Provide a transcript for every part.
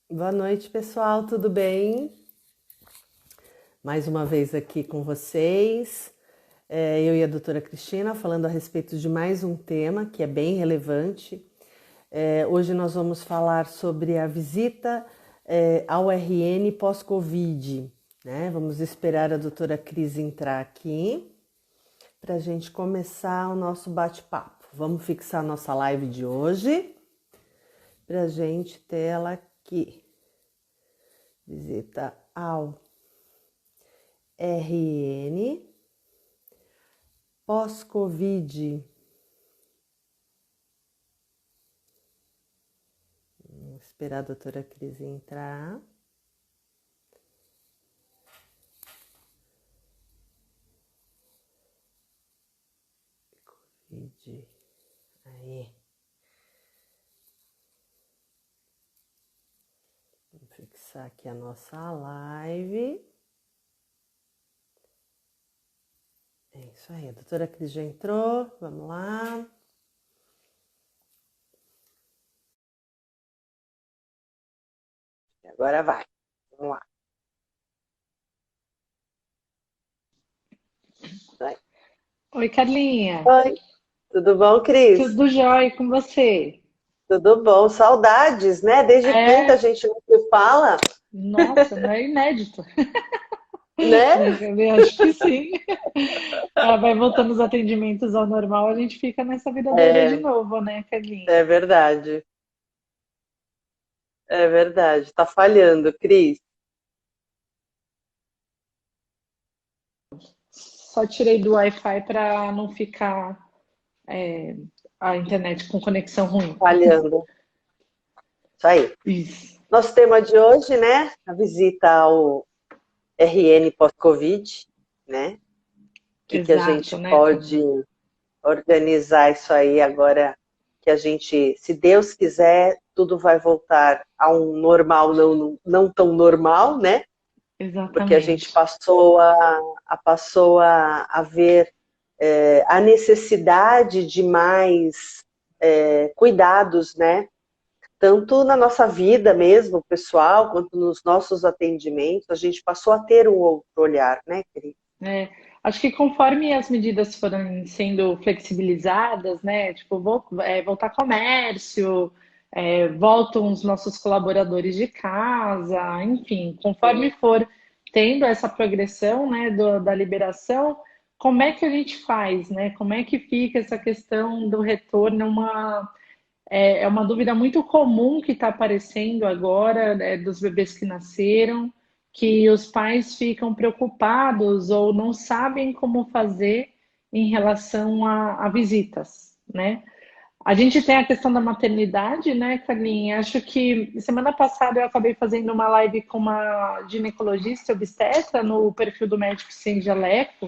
Boa noite, pessoal, tudo bem? Mais uma vez aqui com vocês. Eu e a doutora Cristina falando a respeito de mais um tema que é bem relevante. Hoje nós vamos falar sobre a visita ao RN pós-Covid, né? Vamos esperar a doutora Cris entrar aqui para a gente começar o nosso bate-papo. Vamos fixar a nossa live de hoje para a gente ter ela aqui. Visita ao RN pós-Covid. Vamos esperar a doutora Cris entrar. Covid. Aí. Vamos fixar aqui a nossa live. É isso aí, a doutora Cris já entrou. Vamos lá. Agora vai. Vamos lá. Vai. Oi, Carlinha. Oi, tudo bom, Cris? Tudo jóia com você? Tudo bom? Saudades, né? Desde quinta a É, gente não se fala, nossa, não é inédito. né? Eu acho que sim. Ah, vai voltando os atendimentos ao normal, a gente fica nessa vida doida de É, novo, né, Carlinha? é verdade. É verdade. Tá falhando, Cris. Só tirei do Wi-Fi para não ficar a internet com conexão ruim. Falhando. Isso aí. Isso, Nosso tema de hoje, né? A visita ao RN pós-Covid, né? O que a exato, gente né, pode Carlinha? organizar isso aí agora que a gente, se Deus quiser, tudo vai voltar a um normal não tão normal, né? Porque a gente Exatamente. passou a ver a necessidade de mais cuidados, né? Tanto na nossa vida mesmo, pessoal, quanto nos nossos atendimentos, a gente passou a ter um outro olhar, né, querida? É, acho que conforme as medidas foram sendo flexibilizadas, né, tipo, voltar comércio, voltam os nossos colaboradores de casa, enfim, conforme Sim, for tendo essa progressão, né, da liberação, como é que a gente faz, né? Como é que fica essa questão do retorno? É uma dúvida muito comum que está aparecendo agora, né, dos bebês que nasceram, que os pais ficam preocupados ou não sabem como fazer em relação a visitas, né? A gente tem a questão da maternidade, né, Carlinhos? Acho que semana passada eu acabei fazendo uma live com uma ginecologista obstetra no perfil do Médico Sem Jaleco,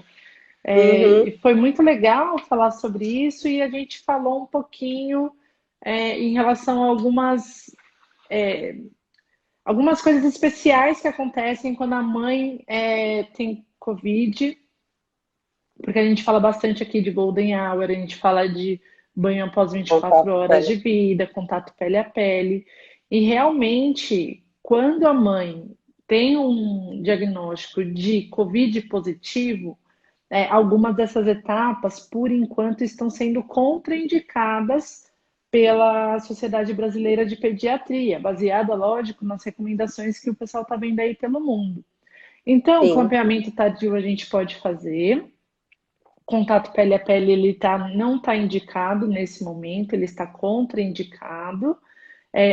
uhum. e foi muito legal falar sobre isso e a gente falou um pouquinho em relação a algumas coisas especiais que acontecem quando a mãe tem Covid, porque a gente fala bastante aqui de Golden Hour, a gente fala de banho após 24 Contato horas pele. de vida, contato pele a pele. E realmente, quando a mãe tem um diagnóstico de Covid positivo, algumas dessas etapas, por enquanto, estão sendo contraindicadas pela Sociedade Brasileira de Pediatria, baseada, lógico, nas recomendações que o pessoal está vendo aí pelo mundo. Então, o Sim. campeamento tardio a gente pode fazer. Contato pele a pele, não está indicado nesse momento, ele está contraindicado.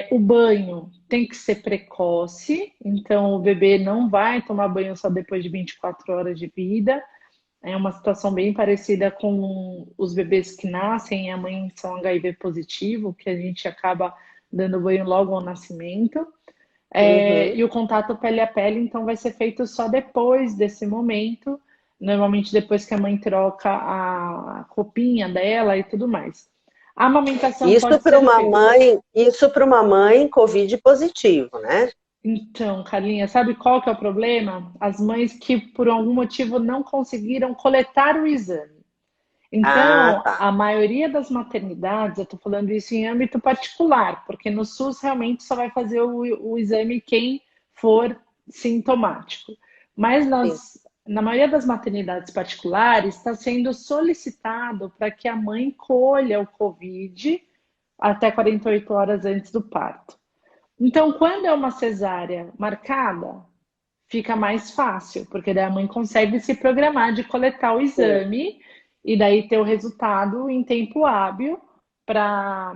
O banho tem que ser precoce, então o bebê não vai tomar banho só depois de 24 horas de vida. É uma situação bem parecida com os bebês que nascem e a mãe são HIV positivo, que a gente acaba dando banho logo ao nascimento. Uhum. E o contato pele a pele, então, vai ser feito só depois desse momento, normalmente depois que a mãe troca a roupinha dela e tudo mais. A amamentação pode ser feita. Isso para uma mãe COVID positivo, né? Então, Carlinha, sabe qual que é o problema? As mães que por algum motivo não conseguiram coletar o exame. Então, tá. a maioria das maternidades, eu estou falando isso em âmbito particular, porque no SUS realmente só vai fazer o exame quem for sintomático. Mas Sim. na maioria das maternidades particulares, está sendo solicitado para que a mãe colha o COVID até 48 horas antes do parto. Então, quando é uma cesárea marcada, fica mais fácil, porque daí a mãe consegue se programar de coletar o Sim. exame e daí ter o resultado em tempo hábil para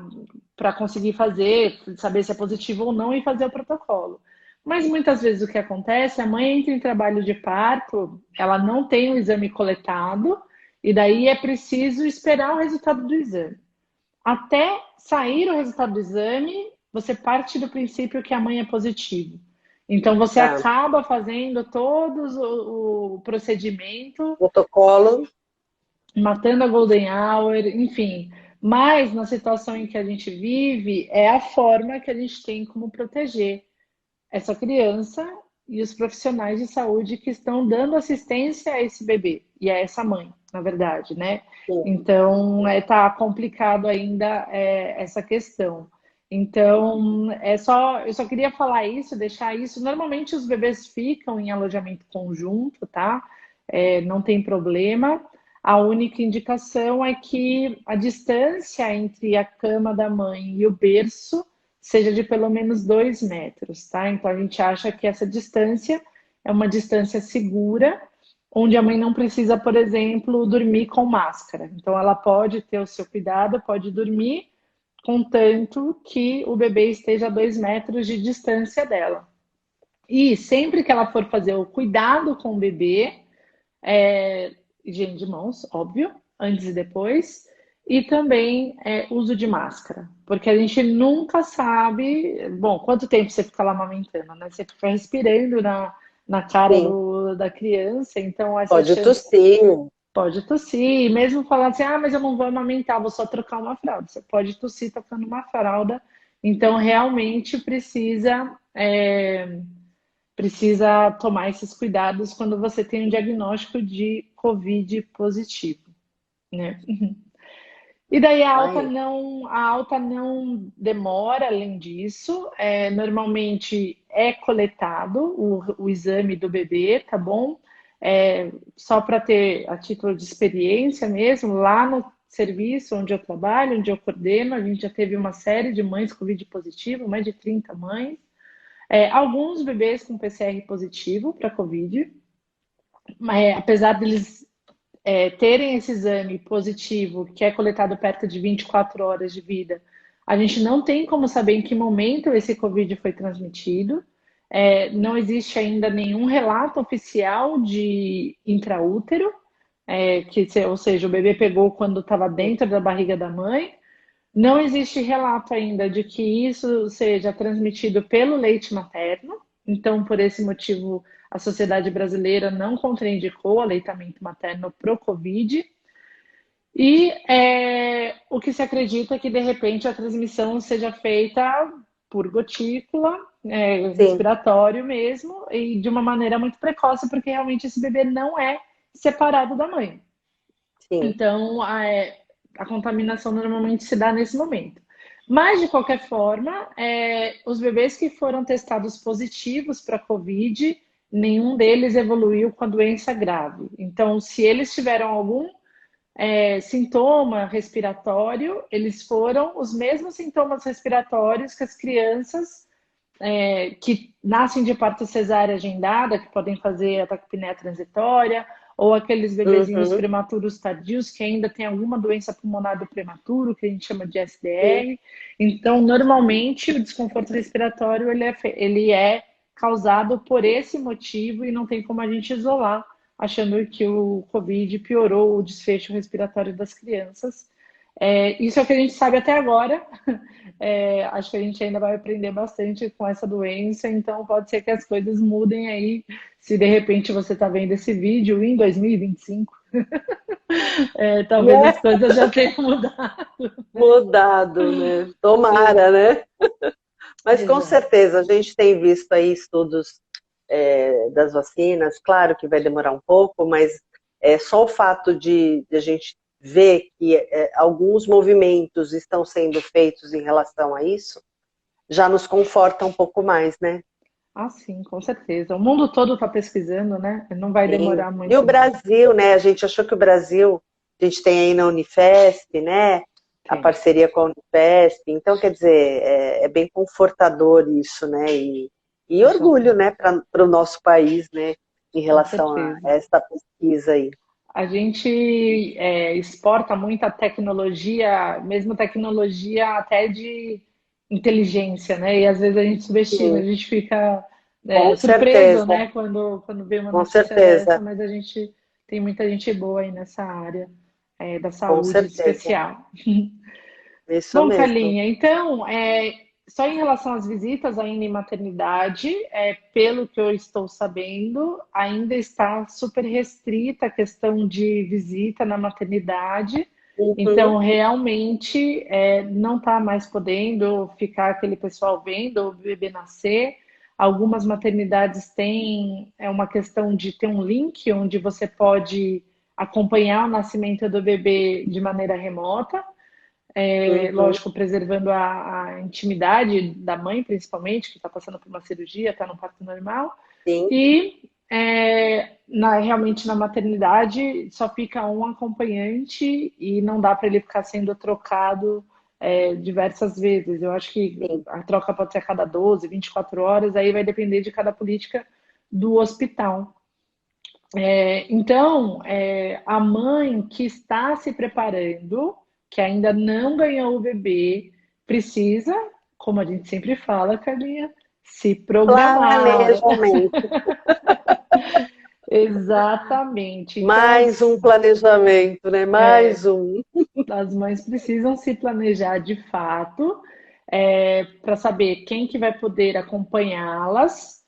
conseguir fazer, saber se é positivo ou não e fazer o protocolo. Mas muitas vezes o que acontece, a mãe entra em trabalho de parto, ela não tem o exame coletado e daí é preciso esperar o resultado do exame. Até sair o resultado do exame, você parte do princípio que a mãe é positiva. Então, você Tá. acaba fazendo todo o procedimento, Protocolo. matando a Golden Hour, enfim. Mas, na situação em que a gente vive, é a forma que a gente tem como proteger essa criança e os profissionais de saúde que estão dando assistência a esse bebê e a essa mãe, na verdade, né? Sim. Então, tá complicado ainda essa questão. Então, eu só queria falar isso, deixar isso. Normalmente os bebês ficam em alojamento conjunto, tá? Não tem problema. A única indicação é que a distância entre a cama da mãe e o berço seja de pelo menos 2 metros, tá? Então a gente acha que essa distância é uma distância segura, onde a mãe não precisa, por exemplo, dormir com máscara. Então ela pode ter o seu cuidado, pode dormir, contanto que o bebê esteja a 2 metros de distância dela. E sempre que ela for fazer o cuidado com o bebê, higiene de mãos, óbvio, antes e depois, e também uso de máscara, porque a gente nunca sabe, bom, quanto tempo você fica lá amamentando, né? Você fica respirando na cara Sim. da criança, então essa Pode chance tossir. pode tossir, e mesmo falar assim, mas eu não vou amamentar, vou só trocar uma fralda. Você pode tossir tocando uma fralda, então realmente precisa tomar esses cuidados quando você tem um diagnóstico de COVID positivo, né? E daí Ai, a alta não demora, além disso, normalmente é coletado o exame do bebê, tá bom? Só para ter a título de experiência mesmo, lá no serviço onde eu trabalho, onde eu coordeno, a gente já teve uma série de mães COVID positivo, mais de 30 mães, alguns bebês com PCR positivo para COVID, mas apesar deles terem esse exame positivo, que é coletado perto de 24 horas de vida, a gente não tem como saber em que momento esse COVID foi transmitido. Não existe ainda nenhum relato oficial de intraútero, ou seja, o bebê pegou quando estava dentro da barriga da mãe. Não existe relato ainda de que isso seja transmitido pelo leite materno, então, por esse motivo, a Sociedade Brasileira não contraindicou o aleitamento materno para o Covid. E o que se acredita é que, de repente, a transmissão seja feita por gotícula, sim, respiratório mesmo, e de uma maneira muito precoce, porque realmente esse bebê não é separado da mãe. sim. Então, a contaminação normalmente se dá nesse momento. Mas, de qualquer forma, os bebês que foram testados positivos para COVID, nenhum deles evoluiu com a doença grave. Então, se eles tiveram algum sintoma respiratório, eles foram os mesmos sintomas respiratórios que as crianças que nascem de parto cesárea agendada, que podem fazer a taquipneia transitória, ou aqueles bebezinhos Uhum, prematuros tardios que ainda têm alguma doença pulmonar do prematuro, que a gente chama de sim. SDR. Então, normalmente, o desconforto respiratório ele é causado por esse motivo e não tem como a gente isolar, achando que o COVID piorou o desfecho respiratório das crianças. Isso é o que a gente sabe até agora. Acho que a gente ainda vai aprender bastante com essa doença, então pode ser que as coisas mudem aí, se de repente você está vendo esse vídeo em 2025, talvez Né? as coisas já tenham mudado. Mudado, né? É, Tomara, né? Mas com exato. certeza a gente tem visto aí estudos das vacinas, claro que vai demorar um pouco, mas só o fato de a gente vê que alguns movimentos estão sendo feitos em relação a isso, já nos conforta um pouco mais, né? Ah, sim, com certeza. O mundo todo está pesquisando, né? Não vai Sim. demorar E o muito, não. Brasil, né? A gente achou que o Brasil, a gente tem aí na Unifesp, né? A Tem. parceria com a Unifesp. Então, quer dizer, é bem confortador isso, né? E orgulho, Exatamente. né, para o nosso país, né? Em Com relação a certeza. essa pesquisa aí. A gente exporta muita tecnologia, mesmo tecnologia até de inteligência, né? E às vezes a gente subestima, a Sim, gente fica com surpreso, certeza, né, quando vê uma com notícia dessa, certeza, mas a gente tem muita gente boa aí nessa área da com saúde certeza. especial. Isso Bom, mesmo. Carlinha, então, só em relação às visitas ainda em maternidade, pelo que eu estou sabendo, ainda está super restrita a questão de visita na maternidade. Uhum. Então, realmente, não está mais podendo ficar aquele pessoal vendo o bebê nascer. Algumas maternidades têm uma questão de ter um link onde você pode acompanhar o nascimento do bebê de maneira remota. Uhum. Lógico, preservando a intimidade da mãe, principalmente, que está passando por uma cirurgia, está no parto normal. Sim, E realmente na maternidade só fica um acompanhante e não dá para ele ficar sendo trocado diversas vezes. Eu acho que sim. a troca pode ser a cada 12, 24 horas, aí vai depender de cada política do hospital. Então, a mãe que está se preparando, que ainda não ganhou o bebê, precisa, como a gente sempre fala, Carlinha, se programar. Planejamento. Exatamente. Então, Mais um planejamento, né? Mais um. as mães precisam se planejar de fato, para saber quem que vai poder acompanhá-las,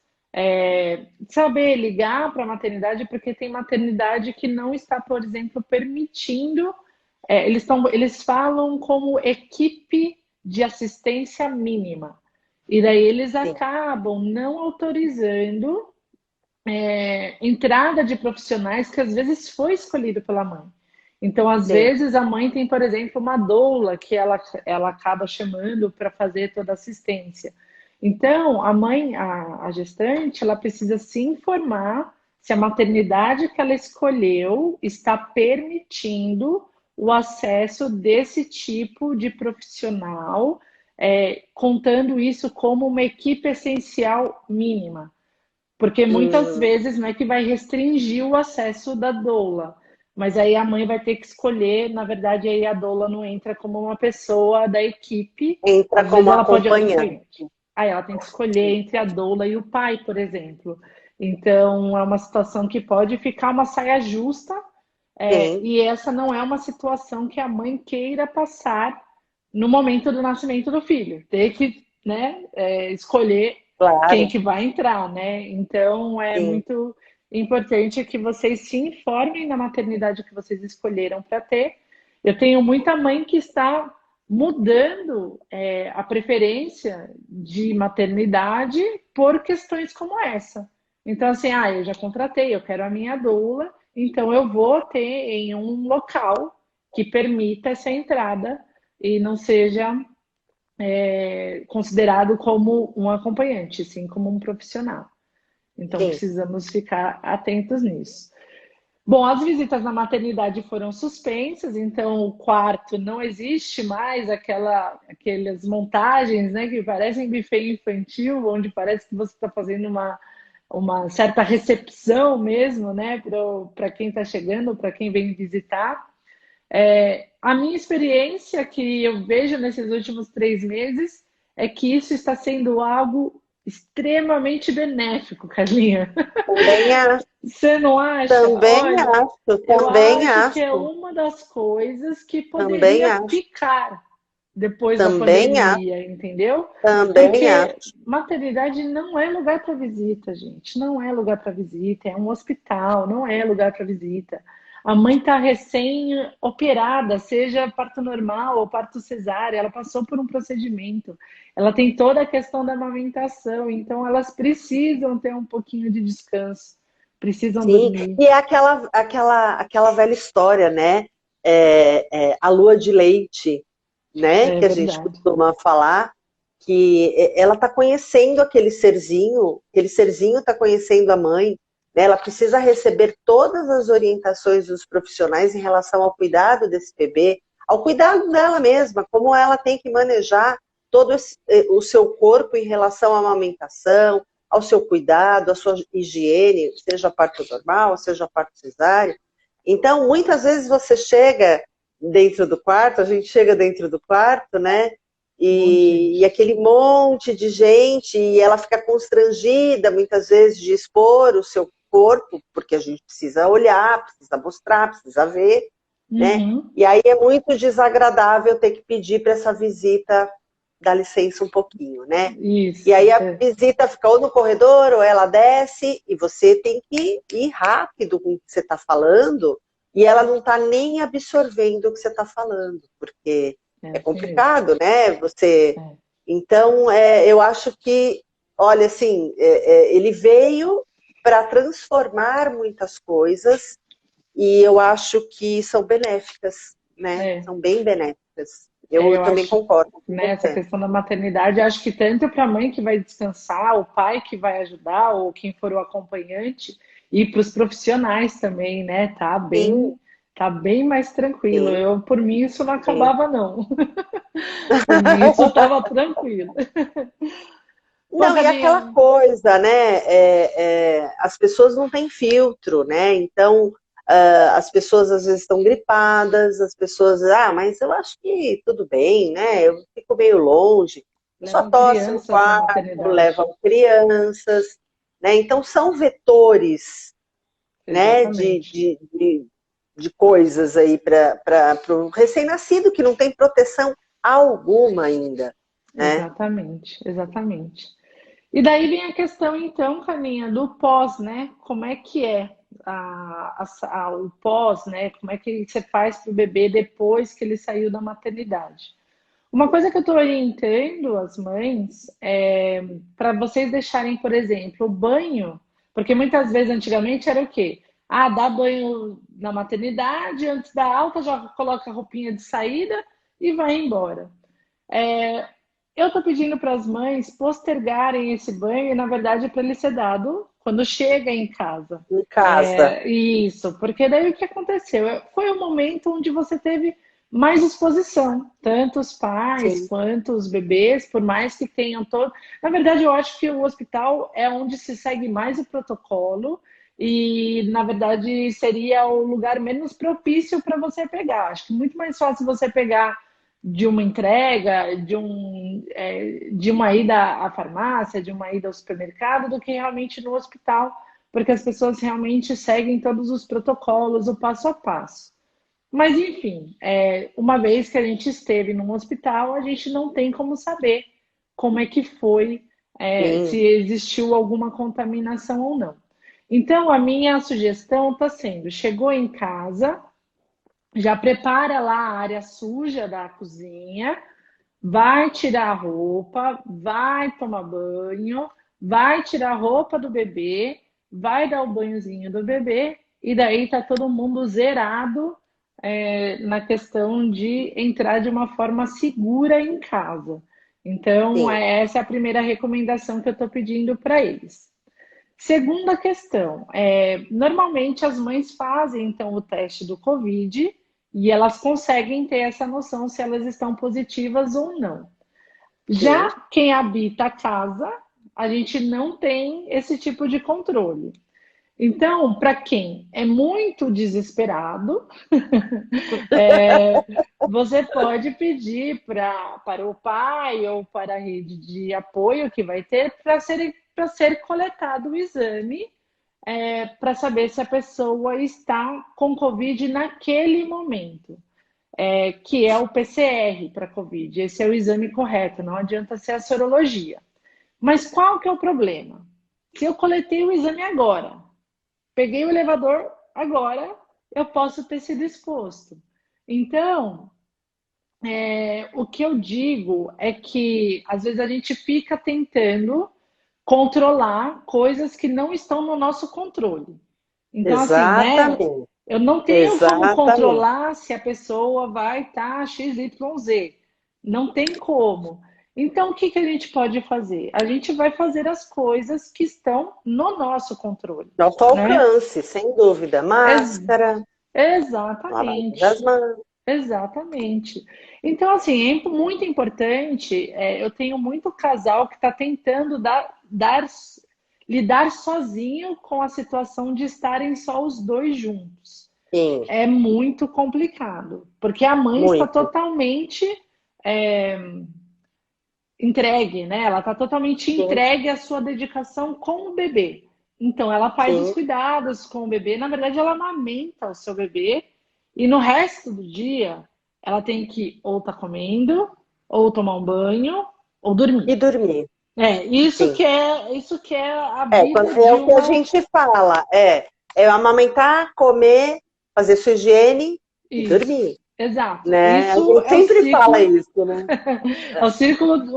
saber ligar para a maternidade, porque tem maternidade que não está, por exemplo, permitindo, eles falam como equipe de assistência mínima. E daí eles Sim, acabam não autorizando entrada de profissionais que às vezes foi escolhido pela mãe. Então, às sim. vezes, a mãe tem, por exemplo, uma doula que ela acaba chamando para fazer toda a assistência. Então, a mãe, a gestante, ela precisa se informar se a maternidade que ela escolheu está permitindo o acesso desse tipo de profissional, contando isso como uma equipe essencial mínima. Porque muitas Hum, vezes não é que vai restringir o acesso da doula, mas aí a mãe vai ter que escolher, na verdade, aí a doula não entra como uma pessoa da equipe, entra às vezes como ela pode ir acompanhante. acompanhante. Aí ela tem que escolher entre a doula e o pai, por exemplo. Então é uma situação que pode ficar uma saia justa, Sim, e essa não é uma situação que a mãe queira passar no momento do nascimento do filho. Ter que, né, escolher quem claro. que vai entrar, né? Então é Sim, muito importante que vocês se informem na maternidade que vocês escolheram para ter. Eu tenho muita mãe que está mudando a preferência de maternidade por questões como essa. Então, assim, eu já contratei, eu quero a minha doula, então eu vou ter em um local que permita essa entrada e não seja considerado como um acompanhante, sim como um profissional. Então sim. precisamos ficar atentos nisso. Bom, as visitas na maternidade foram suspensas, então o quarto não existe mais aquelas montagens, né, que parecem buffet infantil, onde parece que você está fazendo uma certa recepção mesmo, né, para quem está chegando, para quem vem visitar. A minha experiência que eu vejo nesses últimos 3 meses é que isso está sendo algo extremamente benéfico, Carlinha. Também acho, Você não acha? também Olha, acho, eu também acho que é acho, uma das coisas que também poderia acho, ficar depois da também acho, pandemia, entendeu? também Porque acho. maternidade não é lugar para visita, gente. Não é lugar para visita, é um hospital, não é lugar para visita. A mãe está recém-operada, seja parto normal ou parto cesárea, ela passou por um procedimento, ela tem toda a questão da amamentação, então elas precisam ter um pouquinho de descanso, precisam Sim, dormir. e é aquela velha história, né? a lua de leite, né? É Que a gente verdade. costuma falar, que ela está conhecendo aquele serzinho está conhecendo a mãe, né? Ela precisa receber todas as orientações dos profissionais em relação ao cuidado desse bebê, ao cuidado dela mesma, como ela tem que manejar todo o seu corpo em relação à amamentação, ao seu cuidado, à sua higiene, seja parto normal, seja parto cesárea. Então, muitas vezes você chega dentro do quarto, a gente chega dentro do quarto, né? Um monte de E gente. aquele monte de gente, e ela fica constrangida muitas vezes de expor o seu corpo, porque a gente precisa olhar, precisa mostrar, precisa ver, né? Uhum. E aí é muito desagradável ter que pedir para essa visita dar licença um pouquinho, né? E Isso, aí a é, visita fica ou no corredor ou ela desce e você tem que ir rápido com o que você está falando e ela não está nem absorvendo o que você está falando, porque é é assim mesmo. complicado, né? Você. É. Então, eu acho que, olha, assim, ele veio para transformar muitas coisas e eu acho que são benéficas, né? É. São bem benéficas. É, Eu eu também acho, concordo com né, essa você. questão da maternidade, acho que tanto para a mãe que vai descansar, o pai que vai ajudar, ou quem for o acompanhante, e para os profissionais também, né? Sim, Tá bem mais tranquilo. sim, Eu, por mim, isso não sim. acabava, não. Por mim, isso estava tranquilo. Bom, Não, e aquela Carlinha, coisa, né? As pessoas não têm filtro, né? Então, as pessoas às vezes estão gripadas, as pessoas, mas eu acho que tudo bem, né? Eu fico meio longe. Só levam tosse no crianças na quarto, maternidade. levam crianças, né? Então, são vetores, né? Exatamente. De coisas aí para o recém-nascido que não tem proteção alguma ainda, né? Exatamente, exatamente. E daí vem a questão, então, Caminha, do pós, né? Como é que é o pós, né? Como é que você faz para o bebê depois que ele saiu da maternidade? Uma coisa que eu estou orientando as mães é para vocês deixarem, por exemplo, o banho, porque muitas vezes antigamente era o quê? Ah, dá banho na maternidade, antes da alta já coloca a roupinha de saída e vai embora. Eu estou pedindo para as mães postergarem esse banho, e na verdade é para ele ser dado quando chega em casa. Em casa. Isso, porque daí o que aconteceu? Foi o momento onde você teve mais exposição, tanto os pais Sim, quanto os bebês, por mais que tenham todo. Na verdade, eu acho que o hospital é onde se segue mais o protocolo e, na verdade, seria o lugar menos propício para você pegar. Acho que muito mais fácil você pegar de uma entrega, de uma ida à farmácia, de uma ida ao supermercado, do que realmente no hospital, porque as pessoas realmente seguem todos os protocolos, o passo a passo. Mas, enfim, uma vez que a gente esteve num hospital, a gente não tem como saber como é que foi, se sim, existiu alguma contaminação ou não. Então, a minha sugestão está sendo: chegou em casa, já prepara lá a área suja da cozinha, vai tirar a roupa, vai tomar banho, vai tirar a roupa do bebê, vai dar o banhozinho do bebê, e daí tá todo mundo zerado, na questão de entrar de uma forma segura em casa. Então, sim, essa é a primeira recomendação que eu estou pedindo para eles. Segunda questão, normalmente as mães fazem então o teste do Covid e elas conseguem ter essa noção se elas estão positivas ou não. Já sim. quem habita a casa, a gente não tem esse tipo de controle. Então, para quem é muito desesperado, é, você pode pedir para o pai ou para a rede de apoio que vai ter para ser coletado o exame, para saber se a pessoa está com Covid naquele momento, que é o PCR para Covid. Esse é o exame correto, não adianta ser a sorologia. Mas qual que é o problema? Se eu coletei o exame agora, peguei o elevador agora, eu posso ter sido exposto. Então, o que eu digo é que às vezes a gente fica tentando controlar coisas que não estão no nosso controle. Então, assim, né? Exatamente. Eu não tenho como Exatamente. controlar se a pessoa vai estar XYZ. Não tem como. Então, o que que a gente pode fazer? A gente vai fazer as coisas que estão no nosso controle, Nosso né? alcance, sem dúvida. Ex- Máscara, lavagem das exatamente. mãos. Exatamente. Então, assim, é muito importante. Eu tenho muito casal que está tentando lidar sozinho com a situação de estarem só os dois juntos. Sim, É muito complicado, porque a mãe está muito. totalmente é, entregue, né? Ela está totalmente Sim, entregue à sua dedicação com o bebê. Então, ela faz os sim, cuidados com o bebê. Na verdade, ela amamenta o seu bebê e no resto do dia ela tem que ou estar comendo, ou tomar um banho, ou e dormir. dormir. Sim. Isso que é a Quando vida é de o que a uma. gente fala, é amamentar, comer, fazer sua higiene e Isso, dormir, exato. né? A Isso gente é o sempre fala ciclo. isso, né? O círculo,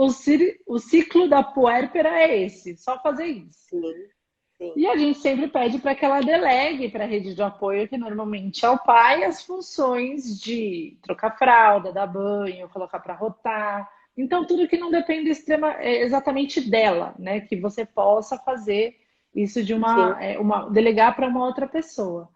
o ciclo da puérpera é esse, só fazer isso. Sim, sim, E a gente sempre pede para que ela delegue para a rede de apoio, que normalmente é o pai, as funções de trocar fralda, dar banho, colocar para rotar. Então, tudo que não depende exatamente dela, né? Que você possa fazer isso de sim, delegar para uma outra pessoa.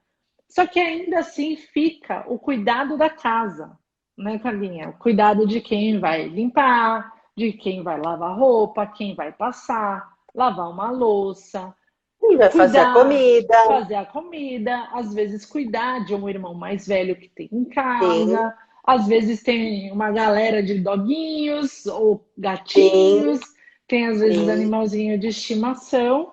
Só que ainda assim fica o cuidado da casa, né, Carlinha? O cuidado de quem vai limpar, de quem vai lavar roupa, quem vai passar, lavar uma louça, e vai fazer a cuidar, comida, fazer a comida, às vezes cuidar de um irmão mais velho que tem em sim, casa, às vezes tem uma galera de doguinhos ou sim, gatinhos, tem às vezes sim. animalzinho de estimação.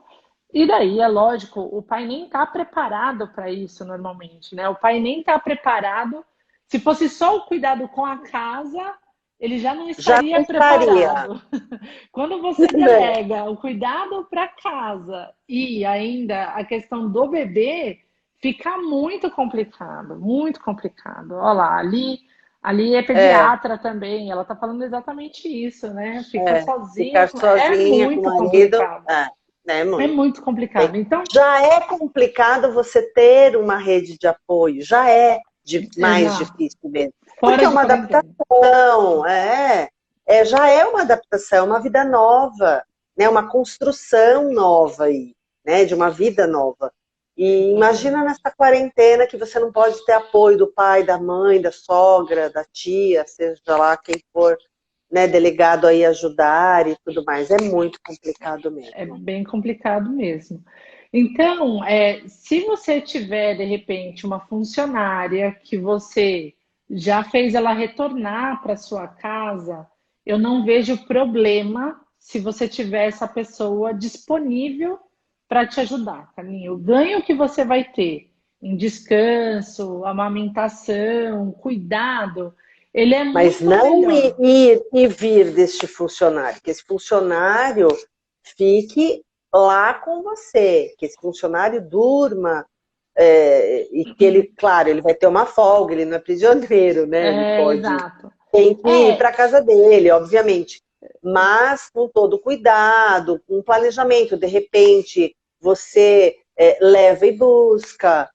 E daí, é lógico, o pai nem está preparado para isso normalmente, né? O pai nem está preparado. Se fosse só o cuidado com a casa, ele já não Já estaria não estaria, preparado. Quando você né? delega o cuidado para casa e ainda a questão do bebê, fica muito complicado, muito complicado. Olha lá, ali é É, pediatra também, ela está falando exatamente isso, né? Ficar é. sozinha Ficar é sozinha com o muito marido, complicado. né, É muito. muito complicado. Então, Já é complicado você ter uma rede de apoio, já é mais exato, difícil mesmo. Porque fora é de uma quarentena. adaptação, já é uma adaptação, é uma vida nova, né? Uma construção nova aí, né? De uma vida nova. E imagina Exatamente. nessa quarentena que você não pode ter apoio do pai, da mãe, da sogra, da tia, seja lá quem for, né, delegado aí ajudar e tudo mais. É muito complicado É mesmo. bem complicado mesmo. Então, se você tiver, de repente, uma funcionária que você já fez ela retornar para sua casa, eu não vejo problema se você tiver essa pessoa disponível para te ajudar, Carlinhos. O ganho que você vai ter em descanso, amamentação, cuidado, ele é Mas muito não melhor. ir e vir deste funcionário, que esse funcionário fique lá com você, que esse funcionário durma, e que ele, claro, ele vai ter uma folga, ele não é prisioneiro, né? Ele pode, Exato. tem que ir É, para casa dele, obviamente, mas com todo cuidado, com planejamento. De repente, você leva e busca,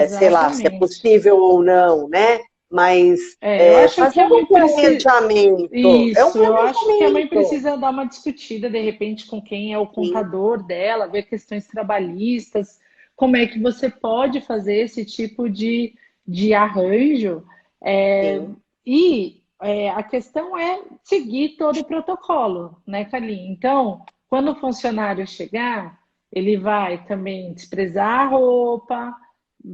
sei lá, se é exatamente. possível ou não, né? Mas Eu acho que a fazendo um mãe precisa. planejamento, é um Isso, eu acho que a mãe planejamento. precisa dar uma discutida, de repente, com quem é o Sim, contador dela, ver questões trabalhistas, como é que você pode fazer esse tipo de arranjo. É, sim, a questão é seguir todo o protocolo, né, Carlinhos? Então, quando o funcionário chegar, ele vai também desprezar a roupa,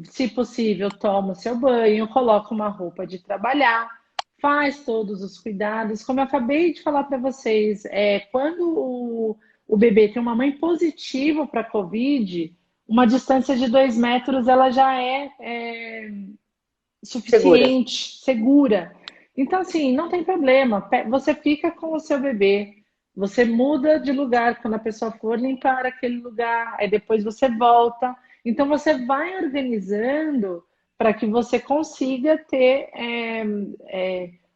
se possível, toma o seu banho, coloca uma roupa de trabalhar, faz todos os cuidados. Como eu acabei de falar para vocês, quando o bebê tem uma mãe positiva para a Covid, uma distância de 2 metros ela já é segura. suficiente, segura. Então, assim, não tem problema. Você fica com o seu bebê, você muda de lugar quando a pessoa for limpar aquele lugar, aí depois você volta. Então, você vai organizando para que você consiga ter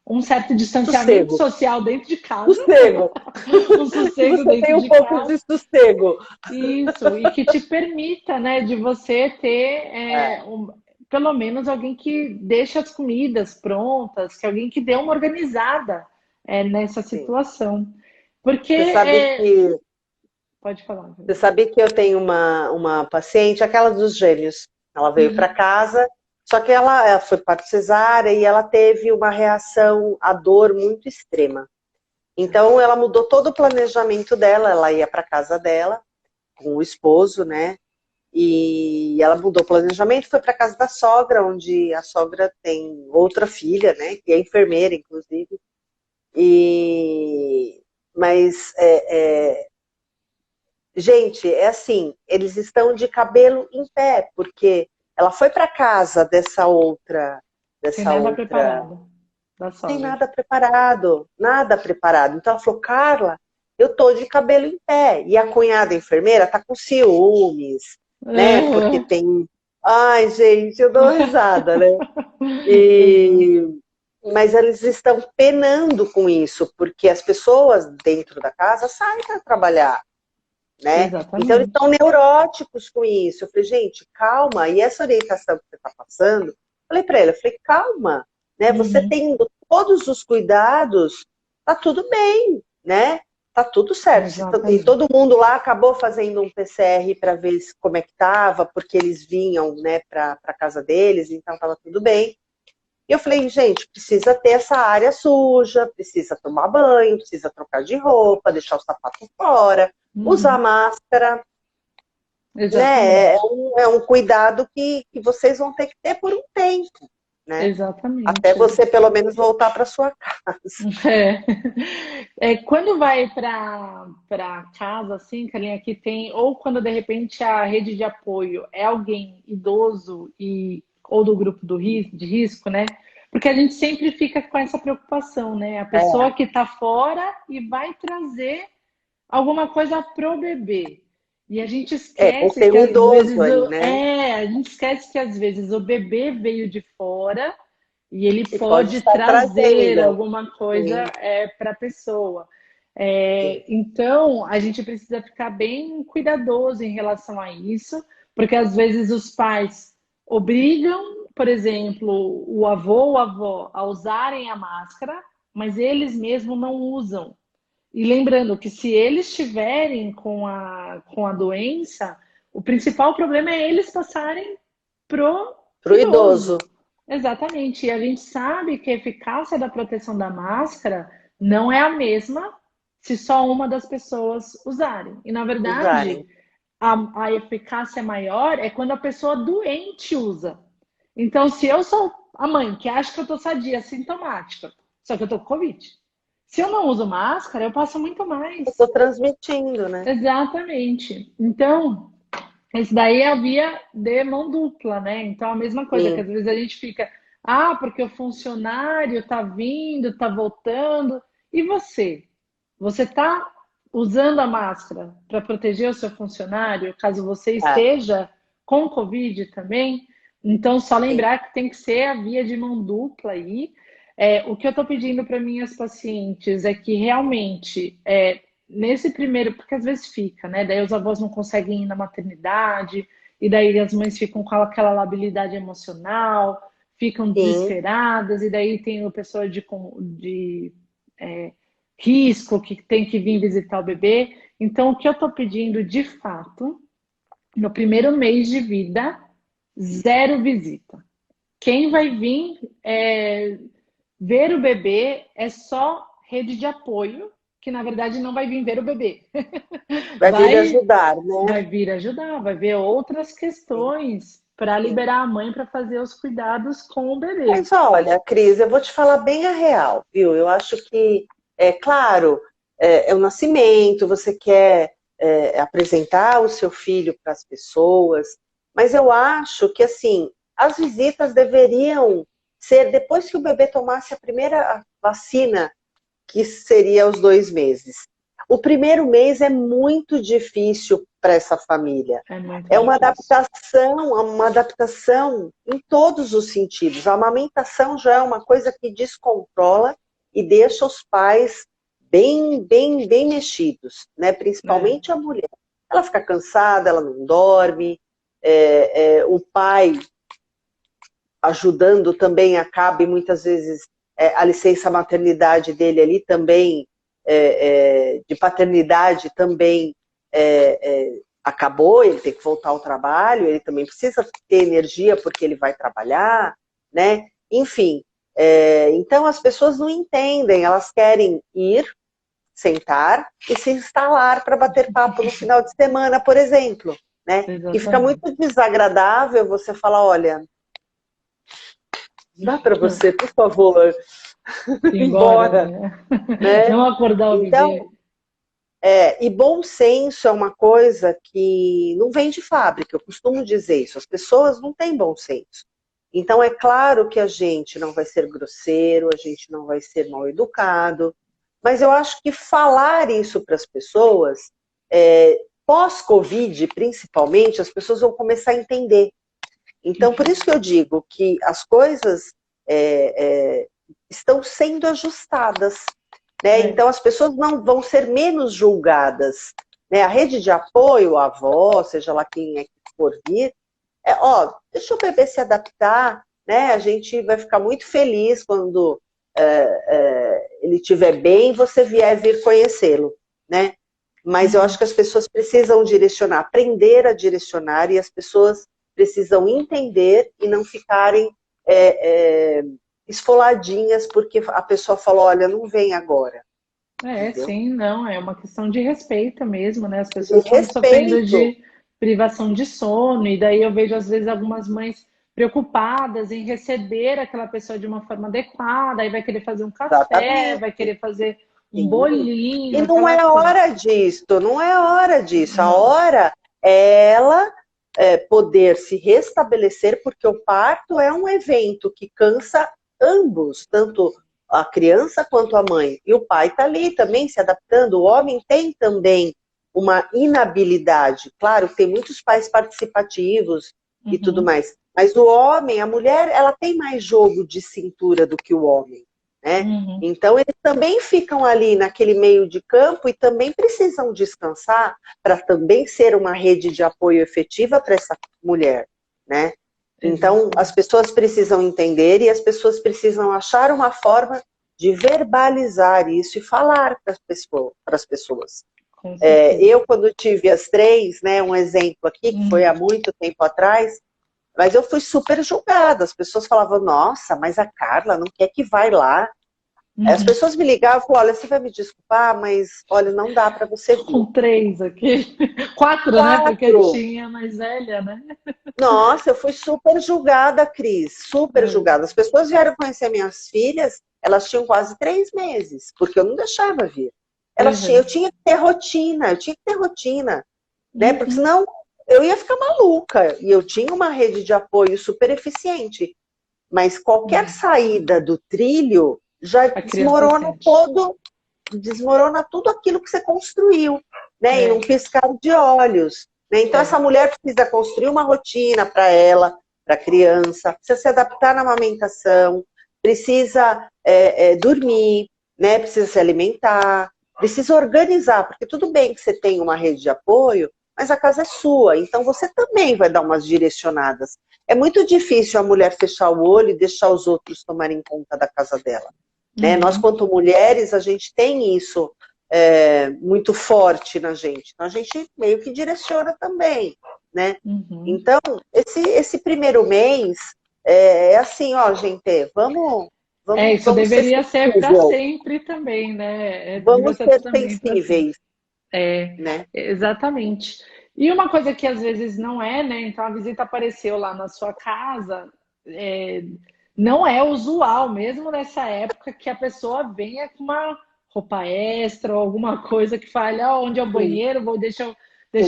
um certo distanciamento Sossego, social dentro de casa, sossego. um Que sossego você dentro tenha um de pouco casa. de sossego. Isso, e que te permita, né, de você ter É, pelo menos alguém que deixa as comidas prontas, que alguém que dê uma organizada nessa sim. situação. Porque, Você sabe que, pode falar. você sabe que eu tenho uma paciente, aquela dos gêmeos. Ela veio para Uhum. casa, só que ela foi parto cesárea e ela teve uma reação à dor muito extrema. Então, ela mudou todo o planejamento dela. Ela ia para casa dela com o esposo, né? E ela mudou o planejamento, foi para casa da sogra, onde a sogra tem outra filha, né? Que é enfermeira, inclusive. E mas gente, é assim, eles estão de cabelo em pé, porque ela foi para casa Sem dessa nada outra, preparado da sem sogra. nada preparado, nada preparado. Então ela falou, Carla, eu tô de cabelo em pé. E a cunhada enfermeira tá com ciúmes, né? Porque Uhum. tem. Ai, gente, eu dou risada, né? Exato. E... Mas eles estão penando com isso, porque as pessoas dentro da casa saem para trabalhar, né? Então eles Exatamente. estão neuróticos com isso. Eu falei, gente, calma. E essa orientação que você está passando, falei para ele, eu falei, calma, né? Você Uhum. tendo todos os cuidados, tá tudo bem, né? Tá tudo certo. E Exatamente. todo mundo lá acabou fazendo um PCR para ver como é que estava, porque eles vinham, né, para a casa deles, então estava tudo bem. E eu falei, gente, precisa ter essa área suja, precisa tomar banho, precisa trocar de roupa, deixar o sapato fora, usar Uhum. máscara, né? Exatamente. É um cuidado que vocês vão ter que ter por um tempo, né? Até Exatamente. você pelo menos voltar para sua casa. É. Quando vai para casa, assim, Carlinha, que tem, ou quando de repente a rede de apoio é alguém idoso ou do grupo de risco, né? Porque a gente sempre fica com essa preocupação, né? A É, pessoa que está fora e vai trazer alguma coisa pro bebê. E a gente ou esquece tem que um às idoso vezes aí, né? a gente esquece que às vezes o bebê veio de fora e ele E pode pode estar trazer trazendo. alguma coisa Sim, para a pessoa. sim. Então, a gente precisa ficar bem cuidadoso em relação a isso, porque às vezes os pais obrigam, por exemplo, o avô ou a avó a usarem a máscara, mas eles mesmos não usam. E lembrando que se eles estiverem com a doença, o principal problema é eles passarem pro Para o idoso. idoso. Exatamente. E a gente sabe que a eficácia da proteção da máscara não é a mesma se só uma das pessoas usarem. E, na Usarem. verdade, a eficácia maior é quando a pessoa doente usa. Então, se eu sou a mãe que acha que eu estou sadia, sintomática, só que eu estou com Covid. Se eu não uso máscara, eu passo muito Eu mais. estou transmitindo, né? Exatamente. Então, isso daí é a via de mão dupla, né? Então, a mesma coisa que às Sim. vezes a gente fica, ah, porque o funcionário tá vindo, tá voltando. E você? Você tá usando a máscara para proteger o seu funcionário, caso você É, esteja com Covid também? Então, só sim. lembrar que tem que ser a via de mão dupla aí. O que eu estou pedindo para minhas pacientes é que realmente nesse primeiro, porque às vezes fica, né? Daí os avós não conseguem ir na maternidade, e daí as mães ficam com aquela labilidade emocional, ficam Sim. desesperadas, e daí tem o pessoal de risco que tem que vir visitar o bebê. Então, o que eu estou pedindo de fato, no primeiro mês de vida, zero visita. Quem vai vir ver o bebê é só rede de apoio, que na verdade não vai vir ver o bebê. Vai vir Vai, ajudar, né? vai vir ajudar, vai ver outras Sim, questões para sim. liberar a mãe para fazer os cuidados com o bebê. Mas olha, Cris, eu vou te falar bem a real, viu? Eu acho que, é claro, é o nascimento, você quer apresentar o seu filho para as pessoas, mas eu acho que, assim, as visitas deveriam ser depois que o bebê tomasse a primeira vacina, que seria aos 2 meses. O primeiro mês é muito difícil para essa família. É muito É difícil. uma adaptação em todos os sentidos. A amamentação já é uma coisa que descontrola e deixa os pais bem mexidos, né? É, Principalmente a mulher. Ela fica cansada, ela não dorme, o pai ajudando também acabe muitas vezes a licença maternidade dele ali também, de paternidade também acabou, ele tem que voltar ao trabalho, ele também precisa ter energia porque ele vai trabalhar, né? Enfim, então as pessoas não entendem, elas querem ir, sentar e se instalar para bater papo no final de semana, por exemplo, né? E fica Exatamente. muito desagradável você falar, olha, dá para você, por favor, ir Embora, embora, né? né? Não acordar o Então, bebê. e bom senso é uma coisa que não vem de fábrica, eu costumo dizer isso, as pessoas não têm bom senso. Então, é claro que a gente não vai ser grosseiro, a gente não vai ser mal educado, mas eu acho que falar isso para as pessoas, pós-Covid, principalmente, as pessoas vão começar a entender. Então, por isso que eu digo que as coisas estão sendo ajustadas, né? Então, as pessoas não vão ser menos julgadas, né? A rede de apoio, a avó, seja lá quem é que for vir, deixa o bebê se adaptar, né? A gente vai ficar muito feliz quando ele estiver bem e você vir conhecê-lo, né? Mas eu acho que as pessoas precisam direcionar, aprender a direcionar, e as pessoas precisam entender e não ficarem esfoladinhas porque a pessoa falou, olha, não vem agora. Entendeu? Sim, não, é uma questão de respeito mesmo, né? As De pessoas estão sofrendo respeito. de privação de sono, e daí eu vejo às vezes algumas mães preocupadas em receber aquela pessoa de uma forma adequada, aí vai querer fazer um café, vai Exatamente. querer fazer um Sim. bolinho, E não aquela é coisa. hora disso, não é hora disso. A Não. hora é ela poder se restabelecer, porque o parto é um evento que cansa ambos, tanto a criança quanto a mãe. E o pai está ali também se adaptando. O homem tem também uma inabilidade. Claro, tem muitos pais participativos e tudo Uhum, mais. Mas o homem, a mulher, ela tem mais jogo de cintura do que o homem, né? uhum. Então, eles também ficam ali naquele meio de campo e também precisam descansar para também ser uma rede de apoio efetiva para essa mulher, né? Então, as Exatamente. pessoas precisam entender e as pessoas precisam achar uma forma de verbalizar isso e falar para as pessoas. Com certeza. Eu, quando tive as três, né, um exemplo aqui, que foi há Uhum, muito tempo atrás, mas eu fui super julgada. As pessoas falavam, nossa, mas a Carla não quer que vai lá. As uhum. pessoas me ligavam e falavam, olha, você vai me desculpar, mas olha, não dá para você vir. Com três aqui. Quatro, né? Porque Quatro. tinha a mais velha, né? Nossa, eu fui super julgada, Cris, super É. julgada. As pessoas vieram conhecer minhas filhas, elas tinham quase 3 meses, porque eu não deixava vir. Eu Uhum, tinha que ter rotina, eu tinha que ter rotina, né? Porque uhum. senão eu ia ficar maluca. E eu tinha uma rede de apoio super eficiente. Mas qualquer Uhum. saída do trilho já A criança sente. desmorona tudo aquilo que você construiu, né? Em um É, piscar de olhos. Né? Então, é. essa mulher precisa construir uma rotina para ela, para a criança, precisa se adaptar na amamentação, precisa dormir, né? Precisa se alimentar, precisa organizar, porque tudo bem que você tem uma rede de apoio, mas a casa é sua, então você também vai dar umas direcionadas. É muito difícil a mulher fechar o olho e deixar os outros tomarem conta da casa dela. Né? Nós, Uhum, quanto mulheres, a gente tem isso muito forte na gente. Então, a gente meio que direciona também, né? uhum. Então, esse primeiro mês assim, ó, gente, Isso vamos ser deveria ser para sensíveis, sempre também, né? Devia vamos ser ser também para sempre. sensíveis, É, né? exatamente. E uma coisa que às vezes não é, né? Então a visita apareceu lá na sua casa, é, não é usual, mesmo nessa época, que a pessoa venha com uma roupa extra ou alguma coisa que fale, ó, onde é o Sim, banheiro, deixar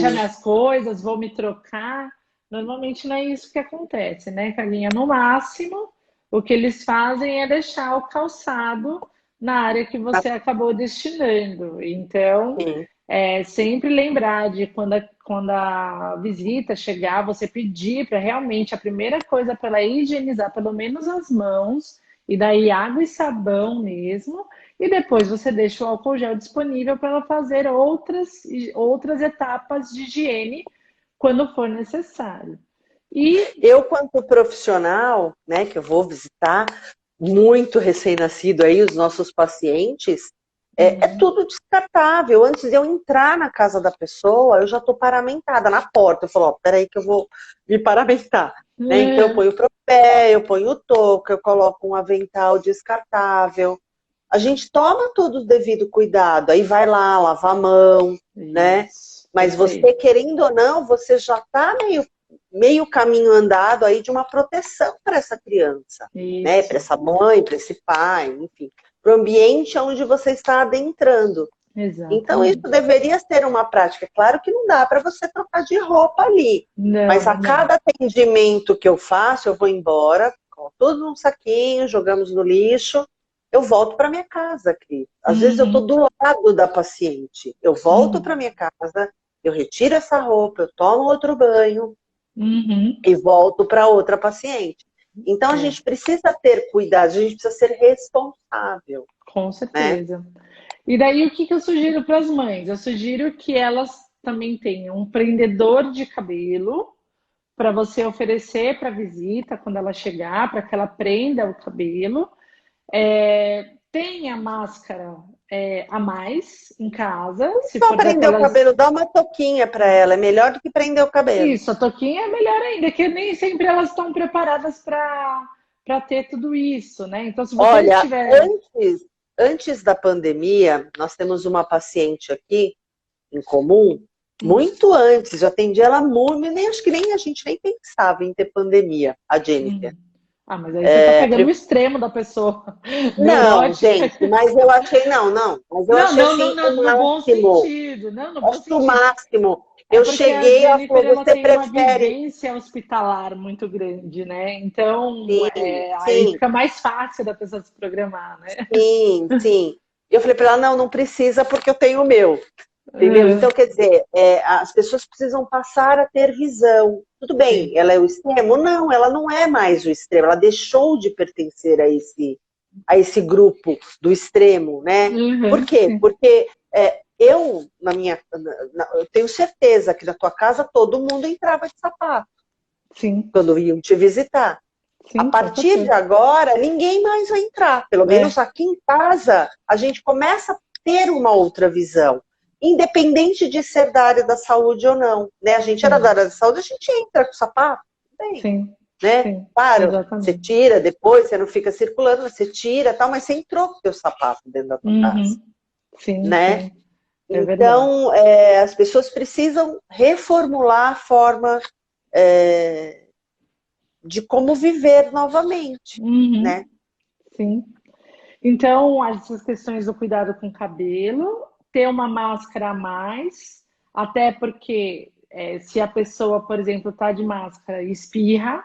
sim. minhas coisas, vou me trocar. Normalmente não é isso que acontece, né, Carlinha? No máximo, o que eles fazem é deixar o calçado na área que você acabou destinando. Então, Sim, sempre lembrar de quando a visita chegar, você pedir para realmente a primeira coisa para ela higienizar pelo menos as mãos, e daí água e sabão mesmo, e depois você deixa o álcool gel disponível para ela fazer outras etapas de higiene quando for necessário. E Eu, quanto profissional, né, que eu vou visitar muito recém-nascido aí, os nossos pacientes, é tudo descartável. Antes de eu entrar na casa da pessoa, eu já estou paramentada na porta. Eu falo, ó, peraí que eu vou me paramentar. Né? Então, eu ponho o propé, eu ponho o touca, eu coloco um avental descartável. A gente toma todo o devido cuidado. Aí vai lá, lava a mão, né? isso, Mas você, perfeito. querendo ou não, você já está meio caminho andado aí de uma proteção para essa criança, né? Para Isso, essa mãe, para esse pai, enfim, para o ambiente onde você está adentrando. Então, isso exatamente. deveria ser uma prática. Claro que não dá para você trocar de roupa ali, Não, mas a não dá. cada atendimento que eu faço, eu vou embora, coloco tudo num saquinho, jogamos no lixo, eu volto para minha casa, Cris. Às vezes eu estou Uhum, do lado da paciente, eu volto para uhum, minha casa, eu retiro essa roupa, eu tomo outro banho, uhum. e volto para outra paciente. Então a É, gente precisa ter cuidado, a gente precisa ser responsável, com né? certeza. E daí, o que que eu sugiro para as mães? Eu sugiro que elas também tenham um prendedor de cabelo para você oferecer para a visita quando ela chegar, para que ela prenda o cabelo. Tenha máscara a mais em casa, se Só for prender o daquelas. cabelo, dá uma toquinha para ela, é melhor do que prender o cabelo. Isso, a toquinha é melhor ainda, que nem sempre elas estão preparadas para ter tudo isso, né? Então, se você Olha, estiver. antes da pandemia, nós temos uma paciente aqui em comum, Hum, muito antes, eu atendi ela muito, nem acho que nem a gente nem pensava em ter pandemia, a Jennifer. hum. Ah, mas aí você está pegando o extremo da pessoa, Não, neurótica. gente, mas eu achei, não, mas eu Não, achei não, não, assim o no bom máximo. sentido, não, no bom Acho que o sentido. máximo. É Eu porque a cheguei, ela Jennifer falou, ela você tem uma prefere? vivência hospitalar muito grande, né? Então Sim, aí sim, fica mais fácil da pessoa se programar, né? sim, sim. Eu falei para ela, não, não precisa porque eu tenho o meu. Entendeu? Uhum, Então, quer dizer, as pessoas precisam passar a ter visão. Tudo bem, sim. ela é o extremo? Não, ela não é mais o extremo, ela deixou de pertencer a esse grupo do extremo, né? Por Uhum, quê? sim. Porque eu, eu tenho certeza que na tua casa todo mundo entrava de sapato Sim, quando iam te visitar. A sim, com partir de certeza. agora, ninguém mais vai entrar. Pelo menos É, aqui em casa, a gente começa a ter uma outra visão, independente de ser da área da saúde ou não. Né? A gente era da sim, área da saúde, a gente entra com sapato, bem, sim, né? sim, Claro, você exatamente. tira depois, você não fica circulando, você tira, tal, mas você entrou com o teu sapato dentro da tua casa, Uhum, sim, né? sim, é verdade. Então, as pessoas precisam reformular a forma é, de como viver novamente, Uhum, né? sim. Então, essas questões do cuidado com o cabelo, ter uma máscara a mais, até porque se a pessoa, por exemplo, está de máscara e espirra,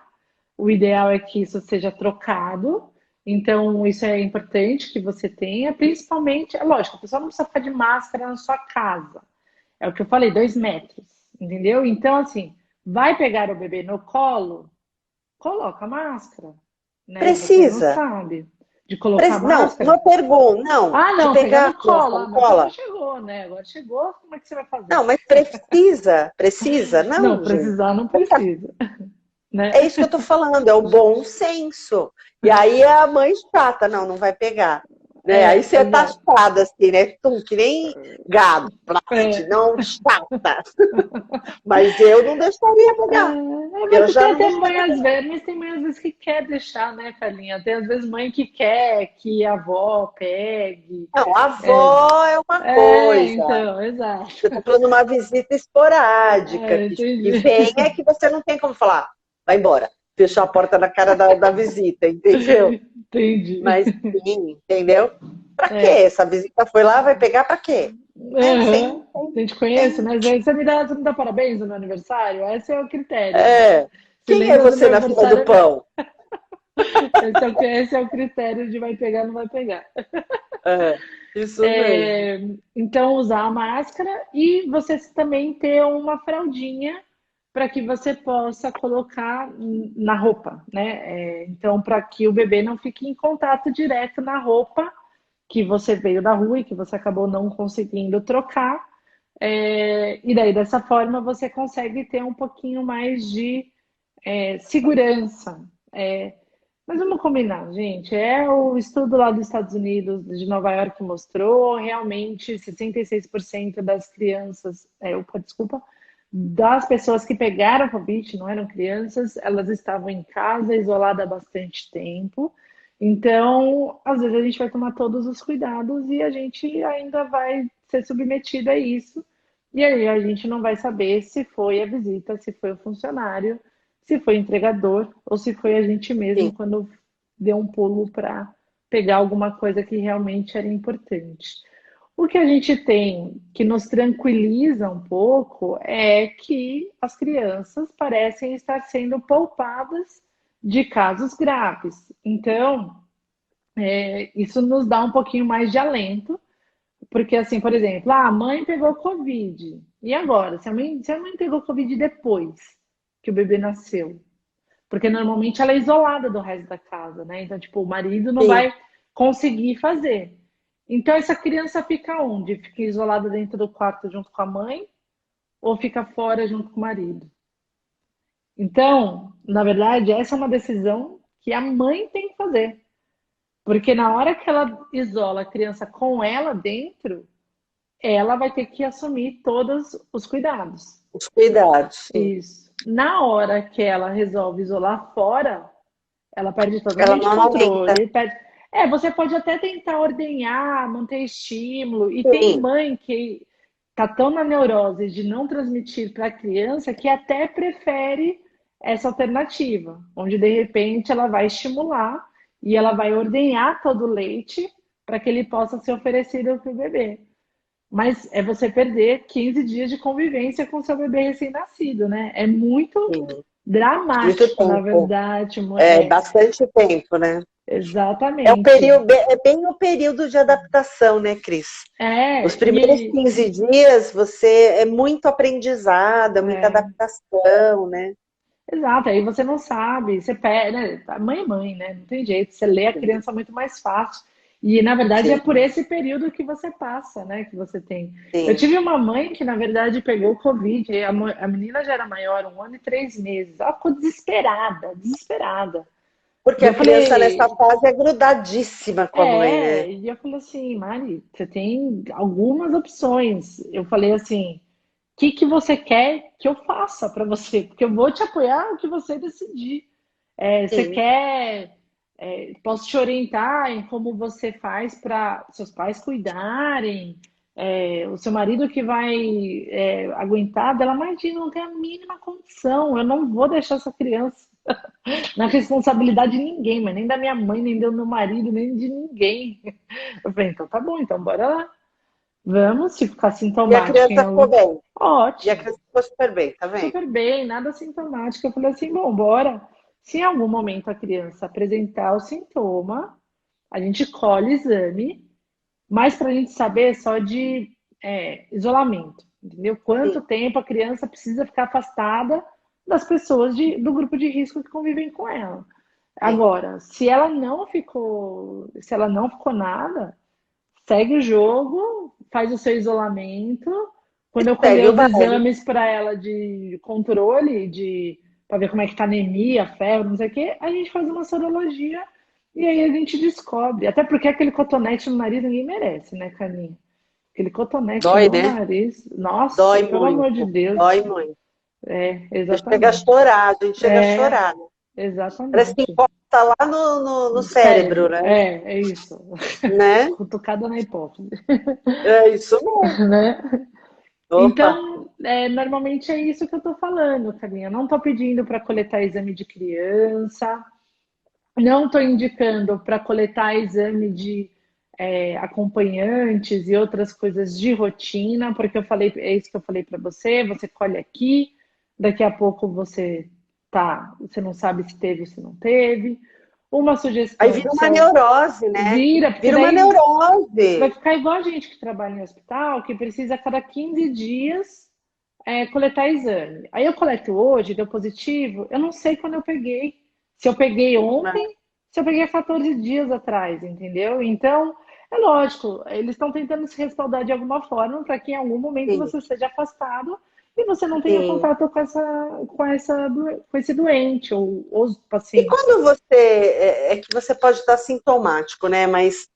o ideal é que isso seja trocado. Então, isso é importante que você tenha, principalmente, é lógico, a pessoa não precisa ficar de máscara na sua casa. É o que eu falei, 2 metros, entendeu? Então, assim, vai pegar o bebê no colo, coloca a máscara, né? Você não Precisa. sabe de colocar Não, máscara? uma pergunta, não, Ah, de não, pegar pegar, no colo. colocar Ah, no mas agora cola. chegou, né? Agora chegou, como é que você vai fazer? Não, mas precisa, Não, não, gente. precisar não precisa, né? É isso que eu tô falando, é o bom senso. E aí a mãe chata, não, não vai pegar. Né? Aí É, você é exato. taxada assim, né? Tum, que nem gado, É. não chata. Mas eu não deixaria pegar. Eu Mas já tem não até mãe deixaria às pegar. vezes, mas tem mãe às vezes que quer deixar, né, Carlinha? Tem às vezes mãe que quer que a avó pegue. Não, a É, avó é uma coisa. então, exato. Você está falando uma visita esporádica, que Entendi. vem é que você não tem como falar, vai embora, fechar a porta na cara da visita, entendeu? Entendi. Mas sim, entendeu? Para quê? É. Essa visita foi lá, vai pegar para quê? Né? Uhum. A gente conhece, Sem, né? Você me dá parabéns no meu aniversário? Esse é o critério, né? é. Se Quem é lembra do você meu na fila do aniversário, pão? esse é o critério de vai pegar, não vai pegar. É, isso mesmo. É, então, usar a máscara e você também ter uma fraldinha para que você possa colocar na roupa, né? Então, para que o bebê não fique em contato direto na roupa que você veio da rua e que você acabou não conseguindo trocar. E daí, dessa forma, você consegue ter um pouquinho mais de segurança. Mas vamos combinar, gente. O estudo lá dos Estados Unidos, de Nova York, que mostrou realmente 66% das crianças, opa, desculpa, das pessoas que pegaram Covid, não eram crianças, elas estavam em casa, isoladas há bastante tempo. Então, às vezes a gente vai tomar todos os cuidados e a gente ainda vai ser submetido a isso. E aí a gente não vai saber se foi a visita, se foi o funcionário, se foi o entregador ou se foi a gente Sim. mesmo quando deu um pulo para pegar alguma coisa que realmente era importante. O que a gente tem que nos tranquiliza um pouco é que as crianças parecem estar sendo poupadas de casos graves. Então, isso nos dá um pouquinho mais de alento, porque, assim, por exemplo, a mãe pegou Covid. E agora? Se a mãe pegou Covid depois que o bebê nasceu? Porque normalmente ela é isolada do resto da casa, né? Então, tipo, o marido não Sim. vai conseguir fazer. Então, essa criança fica onde? Fica isolada dentro do quarto junto com a mãe ou fica fora junto com o marido? Então, na verdade, essa é uma decisão que a mãe tem que fazer. Porque na hora que ela isola a criança com ela dentro, ela vai ter que assumir todos os cuidados. Os cuidados, sim. Isso. Na hora que ela resolve isolar fora, ela perde Ela totalmente o não aumenta. controle. Você pode até tentar ordenhar, manter estímulo. E tem Sim, mãe que tá tão na neurose de não transmitir para a criança que até prefere essa alternativa, onde de repente ela vai estimular e ela vai ordenhar todo o leite para que ele possa ser oferecido para o bebê. Mas é você perder 15 dias de convivência com seu bebê recém-nascido, né? É muito sim. Muito dramático, na tempo. verdade. É bastante tempo, né? É o Exatamente. período, é bem o período de adaptação, né, Cris? Os primeiros E 15 dias é muito aprendizado, é muita adaptação, né? exato, aí você não sabe, você perde, né? A mãe é mãe, né? Não tem jeito, você lê a Sim, criança muito mais fácil. E na verdade é sim, por esse período que você passa, né? Que você tem. Eu sim. tive uma mãe que, na verdade, pegou o Covid, e a menina já era maior, 1 ano e 3 meses. Ela ficou desesperada, desesperada. E Porque eu a criança nessa falei, fase é grudadíssima com a mãe, né? e eu falei assim, Mari, você tem algumas opções. Eu falei assim, o que que você quer que eu faça para você? Porque eu vou te apoiar o que você decidir. Você Sim. quer, posso te orientar em como você faz para seus pais cuidarem, o seu marido que vai aguentar dela, imagina, não tem a mínima condição, eu não vou deixar essa criança na responsabilidade de ninguém, mas nem da minha mãe, nem do meu marido, nem de ninguém. Eu falei, então tá bom, então bora lá. Vamos, se ficar E a sintomático em criança ficou algum. bem. E a Ótimo, criança ficou super bem, tá vendo? super bem, nada sintomático. Eu falei assim, bom, bora. Se em algum momento a criança apresentar o sintoma, a gente colhe exame, mas para a gente saber só de isolamento, entendeu? Quanto Sim, tempo a criança precisa ficar afastada das pessoas do grupo de risco que convivem com ela. sim. Agora, se ela não ficou nada, segue o jogo, faz o seu isolamento. Quando eu colher Segue o os baile. exames para ela de controle, para ver como é que tá anemia, febre, não sei o quê, a gente faz uma sorologia e aí a gente descobre. Até porque aquele cotonete no nariz ninguém merece, né, Carlinhos? Aquele cotonete Dói, no né? nariz, nossa, Dói pelo amor de muito. Deus. Dói muito. Você chega a Exatamente. chorar, a gente chega a É, chorar, né? Parece que exatamente. encosta lá no No cérebro, cérebro, né? é isso. Né? Cutucada na hipófise, É isso mesmo. né? Opa, Então, normalmente é isso que eu estou falando, Carlinha. Não estou pedindo para coletar exame de criança, não estou indicando para coletar exame de acompanhantes e outras coisas de rotina, porque é isso que eu falei para você, você colhe aqui, daqui a pouco você não sabe se teve ou se não teve. Uma aí sugestão, vira uma neurose, né? vira, porque Vira uma daí vai neurose. ficar igual a gente que trabalha em hospital, que precisa a cada 15 dias coletar exame. Aí eu coleto hoje, deu positivo, eu não sei quando eu peguei. Se eu peguei Né? ontem, se eu peguei há 14 dias atrás, entendeu? Então, é lógico, eles estão tentando se respaldar de alguma forma para que em algum momento Sim, você seja afastado e você não tenha sim. contato com esse doente ou os E pacientes. quando você, é que você pode estar sintomático, né? Mas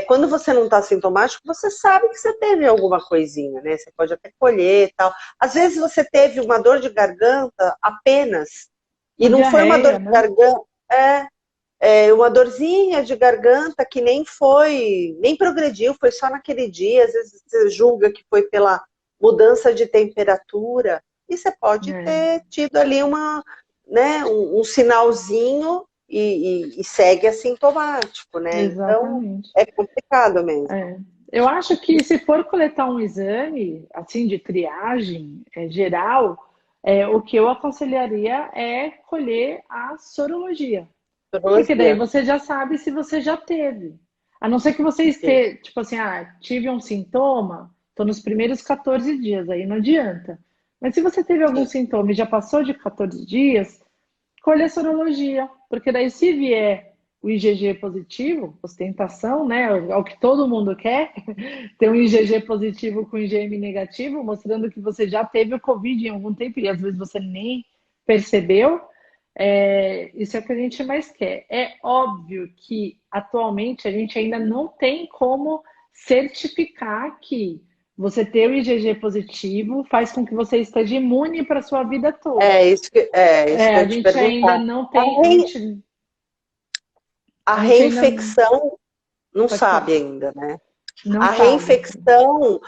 quando você não está sintomático, você sabe que você teve alguma coisinha, né? Você pode até colher e tal. Às vezes você teve uma dor de garganta apenas, e Uma não foi uma dor diarreia, de né? garganta, uma dorzinha de garganta que nem progrediu, foi só naquele dia. Às vezes você julga que foi pela mudança de temperatura, e você pode É, ter tido ali né, um sinalzinho e segue assintomático, né? Então exatamente. é complicado mesmo. É. Eu acho que se for coletar um exame, assim, de triagem geral, o que eu aconselharia é colher a sorologia. Porque daí Sorologia, você já sabe se você já teve. A não ser que você sim. esteja, tipo assim, tive um sintoma, estou nos primeiros 14 dias, aí não adianta. Mas se você teve algum Sim. sintoma e já passou de 14 dias, colha a sorologia, porque daí se vier o IgG positivo, ostentação, né, é o que todo mundo quer, ter um IgG positivo com IgM negativo, mostrando que você já teve o Covid em algum tempo e às vezes você nem percebeu. Isso é o que a gente mais quer. É óbvio que atualmente a gente ainda não tem como certificar que você ter o IgG positivo faz com que você esteja imune para a sua vida toda. Isso que eu A ia te gente ainda perguntar. não A, tem, rei- a a gente ainda reinfecção não pode falar, sabe ainda, né? não A sabe. reinfecção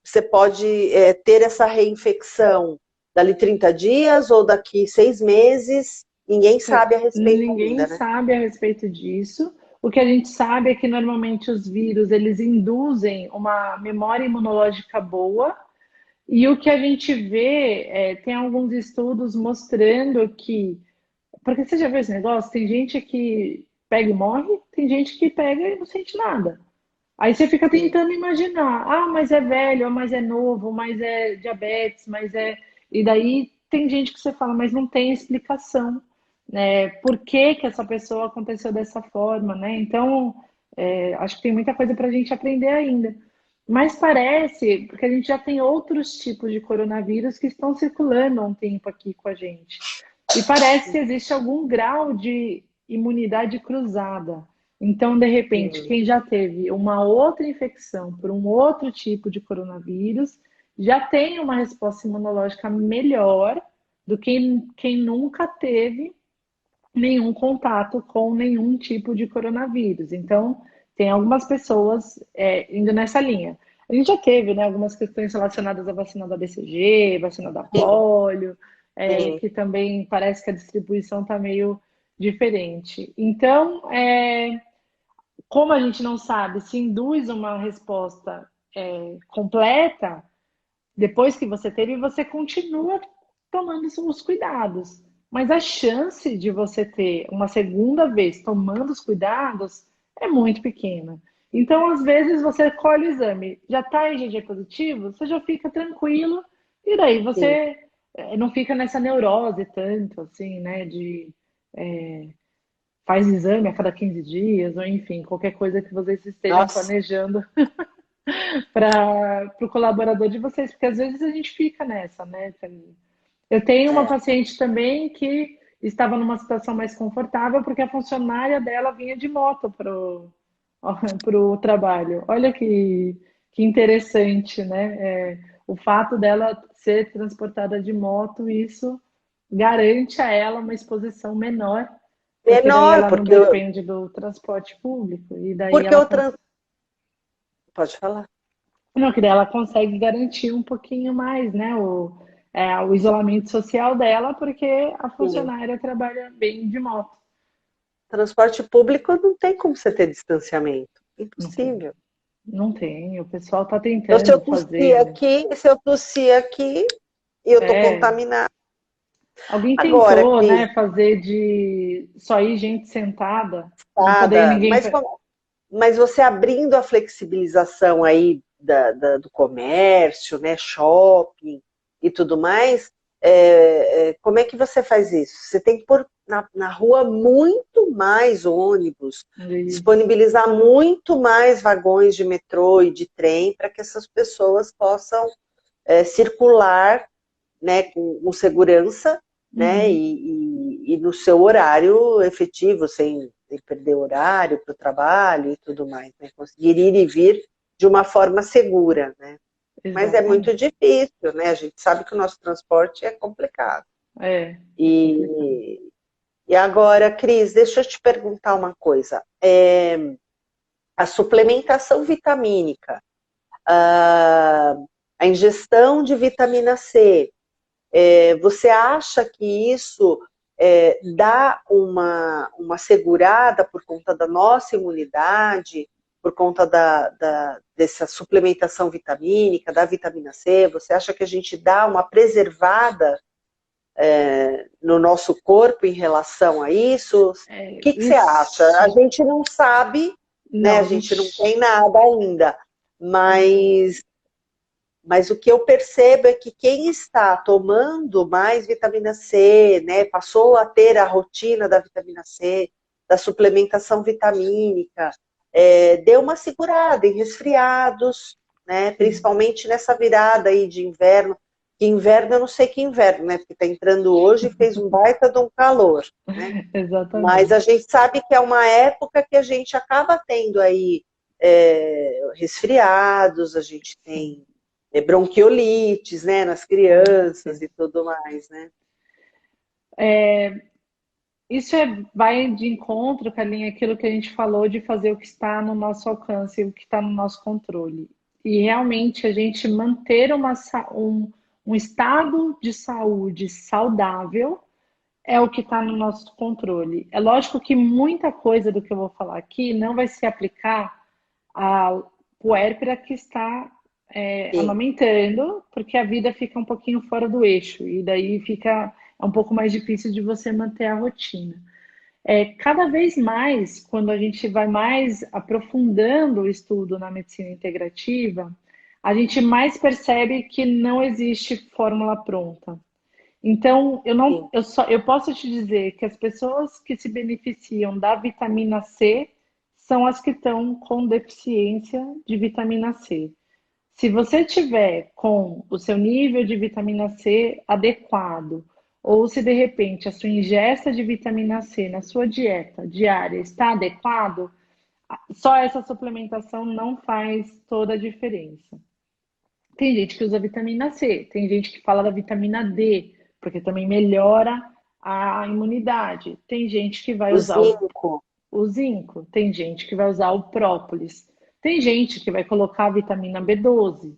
você pode ter essa reinfecção dali 30 dias ou daqui 6 meses. Ninguém sabe a respeito Ninguém ainda, né? sabe a respeito disso. O que a gente sabe é que normalmente os vírus eles induzem uma memória imunológica boa. E o que a gente vê, tem alguns estudos mostrando que. Porque você já viu esse negócio? Tem gente que pega e morre, tem gente que pega e não sente nada. Aí você fica Sim, tentando imaginar, mas é velho, mas é novo, mas é diabetes, mas é. E daí tem gente que você fala, mas não tem explicação, né? Por que que essa pessoa aconteceu dessa forma, né? Então, acho que tem muita coisa para a gente aprender ainda. Mas parece, porque a gente já tem outros tipos de coronavírus que estão circulando há um tempo aqui com a gente. E parece que existe algum grau de imunidade cruzada. Então, de repente, sim, quem já teve uma outra infecção por um outro tipo de coronavírus já tem uma resposta imunológica melhor do que quem nunca teve nenhum contato com nenhum tipo de coronavírus. Então, tem algumas pessoas indo nessa linha. A gente já teve, né, algumas questões relacionadas à vacina da BCG, vacina da sim, polio, sim. que também parece que a distribuição está meio diferente. Então, como a gente não sabe se induz uma resposta completa, depois que você teve, você continua tomando os cuidados. Mas a chance de você ter uma segunda vez tomando os cuidados é muito pequena. Então, às vezes, você colhe o exame, já está IgG positivo, você já fica tranquilo, e daí Sim. você não fica nessa neurose tanto, assim, né, de faz exame a cada 15 dias, ou enfim, qualquer coisa que vocês estejam Nossa, planejando para o colaborador de vocês, porque às vezes a gente fica nessa, né? Eu tenho uma é. paciente também que estava numa situação mais confortável porque a funcionária dela vinha de moto pro trabalho. Olha que interessante, né? O fato dela ser transportada de moto, isso garante a ela uma exposição menor, porque daí Menor, ela não depende do transporte público e daí porque ela Pode falar. não, que daí ela consegue garantir um pouquinho mais, né, o isolamento social dela, porque a Sim. funcionária trabalha bem de moto. Transporte público não tem como você ter distanciamento. Não tem. Impossível. Não tem. O pessoal está Então, tentando fazer. se eu tossir aqui e eu tô É, contaminada. alguém Agora, tentou, né, Cris, fazer de só ir gente sentada, não poder ir nada, ninguém. mas você abrindo a flexibilização aí do comércio, né, shopping e tudo mais, como é que você faz isso? Você tem que pôr na rua muito mais ônibus, Isso. disponibilizar muito mais vagões de metrô e de trem para que essas pessoas possam circular, né, com segurança, né, e no seu horário efetivo, sem perder horário para o trabalho e tudo mais, né, conseguir ir e vir de uma forma segura, né. Mas é muito difícil, né, a gente sabe que o nosso transporte é complicado. E agora, Cris, deixa eu te perguntar uma coisa. A suplementação vitamínica, a ingestão de vitamina C, você acha que isso dá uma segurada por conta da nossa imunidade, por conta dessa suplementação vitamínica, da vitamina C? Você acha que a gente dá uma preservada no nosso corpo em relação a isso? O que você acha? A gente não sabe, né? A gente não tem nada ainda, mas o que eu percebo é que quem está tomando mais vitamina C, né, passou a ter a rotina da vitamina C, da suplementação vitamínica, deu uma segurada em resfriados, né, principalmente nessa virada aí de inverno. Que inverno, eu não sei que inverno, né, porque está entrando hoje e fez um baita de um calor, né? Exatamente. Mas a gente sabe que é uma época que a gente acaba tendo aí resfriados, a gente tem bronquiolites, né, nas crianças e tudo mais, né? Isso vai de encontro, Carlinha, aquilo que a gente falou de fazer o que está no nosso alcance, o que está no nosso controle. E realmente a gente manter um estado de saúde saudável é o que está no nosso controle. É lógico que muita coisa do que eu vou falar aqui não vai se aplicar à puérpera que está amamentando, porque a vida fica um pouquinho fora do eixo, e daí é um pouco mais difícil de você manter a rotina. Cada vez mais, quando a gente vai mais aprofundando o estudo na medicina integrativa, a gente mais percebe que não existe fórmula pronta. Então, eu posso te dizer que as pessoas que se beneficiam da vitamina C são as que estão com deficiência de vitamina C. Se você tiver com o seu nível de vitamina C adequado, ou se de repente a sua ingesta de vitamina C na sua dieta diária está adequado, só essa suplementação não faz toda a diferença. Tem gente que usa vitamina C, tem gente que fala da vitamina D, porque também melhora a imunidade. Tem gente que vai usar o zinco, tem gente que vai usar o própolis, tem gente que vai colocar a vitamina B12.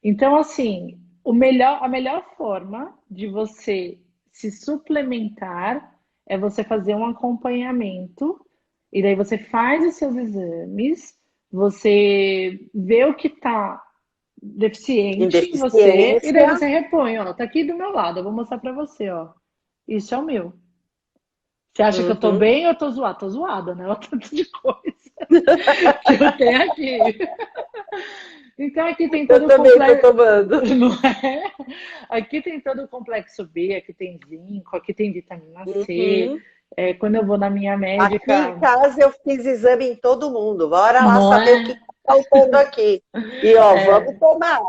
Então, assim, a melhor forma de você se suplementar é você fazer um acompanhamento, e daí você faz os seus exames, você vê o que está deficiente em você, e daí você repõe, ó, tá aqui do meu lado, eu vou mostrar pra você, ó. Isso é o meu. Você acha que eu tô bem ou eu tô zoada? Tô zoada, né? Olha o tanto de coisa que eu tenho aqui. Então aqui tem todo o complexo. Tô tomando. Não é? Aqui tem todo o complexo B, aqui tem zinco, aqui tem vitamina C. Quando eu vou na minha médica. Aqui em casa eu fiz exame em todo mundo. Bora lá saber o que tá faltando aqui. E ó, vamos tomar.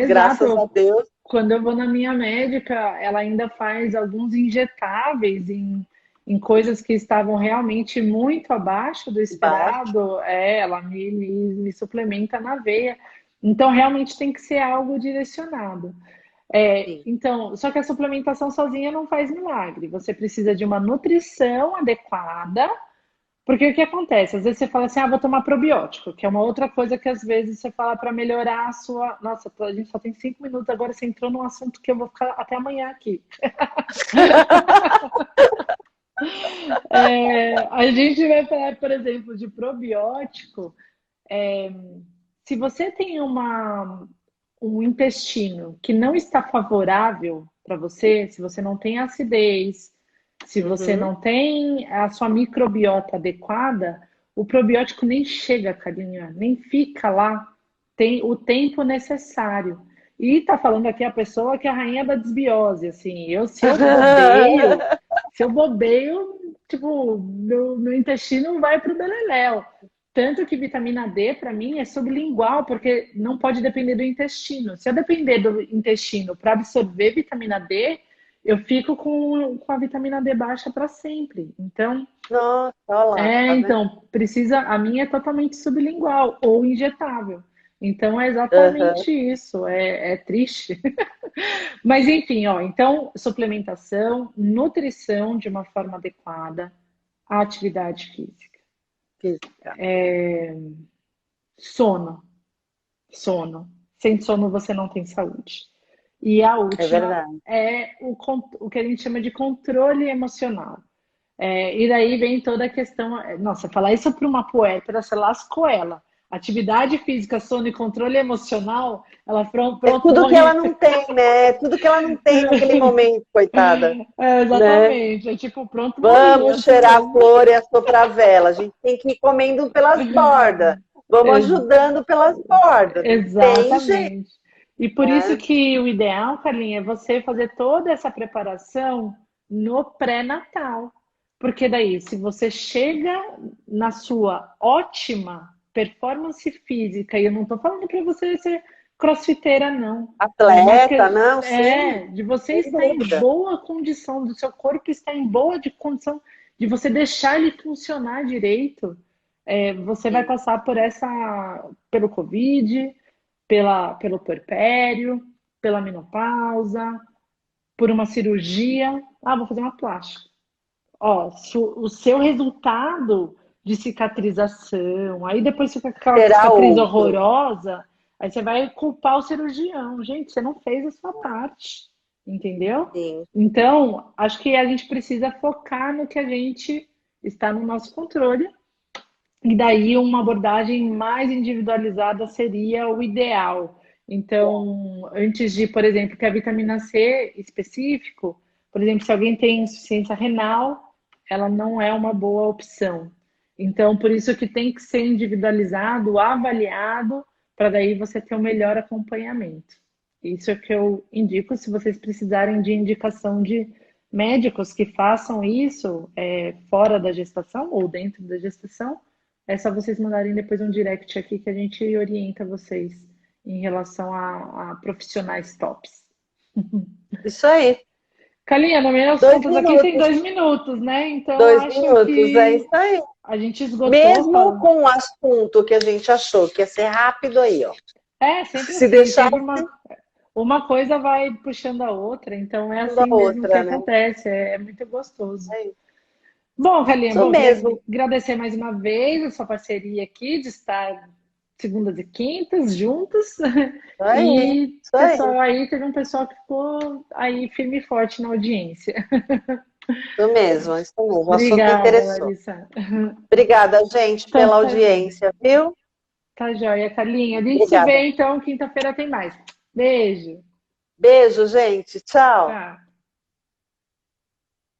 Graças a Deus. Quando eu vou na minha médica, ela ainda faz alguns injetáveis em coisas que estavam realmente muito abaixo do esperado. Ela me suplementa na veia. Então, realmente tem que ser algo direcionado. Então, só que a suplementação sozinha não faz milagre. Você precisa de uma nutrição adequada, porque o que acontece? Às vezes você fala assim, vou tomar probiótico, que é uma outra coisa que às vezes você fala para melhorar a sua... Nossa, a gente só tem 5 minutos, agora você entrou num assunto que eu vou ficar até amanhã aqui. A gente vai falar, por exemplo, de probiótico. Se você tem um intestino que não está favorável para você, se você não tem acidez, se você não tem a sua microbiota adequada, o probiótico nem chega, Carlinha, nem fica lá, tem o tempo necessário. E tá falando aqui a pessoa que é a rainha da desbiose, assim, se eu bobeio, tipo, meu intestino vai pro beleléu. Tanto que vitamina D, para mim, é sublingual, porque não pode depender do intestino. Se eu depender do intestino para absorver vitamina D, eu fico com a vitamina D baixa para sempre. Então, Nossa, olha lá, tá vendo? precisa. A minha é totalmente sublingual ou injetável. Então, é Aham. exatamente isso. É triste. Mas, enfim, ó, então, suplementação, nutrição de uma forma adequada, atividade física. Física. Sono, sono. Sem sono você não tem saúde. E a É última verdade. é o que a gente chama de controle emocional. E daí vem toda a questão. Nossa, falar isso para uma puérpera, você lascou ela. Atividade física, sono e controle emocional, ela É pronto, tudo que ela morre. não tem, né? É tudo que ela não tem naquele momento, coitada, né? Exatamente. É tipo, pronto, morri Vamos antes cheirar a mesmo. flor e assoprar a vela. A gente tem que ir comendo pelas bordas. Vamos Ex- ajudando pelas bordas. Não tem jeito, Exatamente. E por isso né? que o ideal, Carlinha, é você fazer toda essa preparação no pré-natal. Porque daí, se você chega na sua ótima performance física, e eu não estou falando para você ser crossfiteira, não. É uma Atleta, não, sim, de você sem estar em dúvida. boa condição, do seu corpo estar em boa de condição, de você deixar ele funcionar direito. Você vai Sim. passar pelo Covid, pelo puerpério, pela menopausa, por uma cirurgia. Ah, vou fazer uma plástica. Ó, se o seu resultado de cicatrização, aí depois fica aquela Será cicatriz outro. horrorosa, aí você vai culpar o cirurgião. Gente, você não fez a sua parte, entendeu? Sim. Então, acho que a gente precisa focar no que a gente está no nosso controle e daí uma abordagem mais individualizada seria o ideal. Então, antes de, por exemplo, que a vitamina C específico, por exemplo, se alguém tem insuficiência renal, ela não é uma boa opção. Então, por isso que tem que ser individualizado, avaliado, para daí você ter o melhor acompanhamento. Isso é o que eu indico, se vocês precisarem de indicação de médicos que façam isso fora da gestação ou dentro da gestação, é só vocês mandarem depois um direct aqui que a gente orienta vocês em relação a profissionais tops. Isso aí. Calinha, no meio das Dois contas aqui tem minutos. 2 minutos, né? Então Dois acho minutos, é isso que aí. a gente esgotou. Mesmo com o assunto que a gente achou que ia ser rápido aí, ó. Sempre Se assim, deixar sempre uma coisa vai puxando a outra, então é da assim mesmo que outra, né? acontece, é muito gostoso. É Bom, Calinha, isso bom, queria mesmo. agradecer mais uma vez a sua parceria aqui, de estar segundas e quintas juntos. Isso aí. E Isso aí. pessoal aí, teve um pessoal que ficou aí firme e forte na audiência. Isso mesmo. Isso mesmo. O assunto Obrigada, interessou. Larissa. Obrigada, gente, Então, pela tá joia. audiência, viu? Tá joia, Carlinha. A gente se Obrigada. vê então, quinta-feira tem mais. Beijo. Beijo, gente. Tchau. Tchau.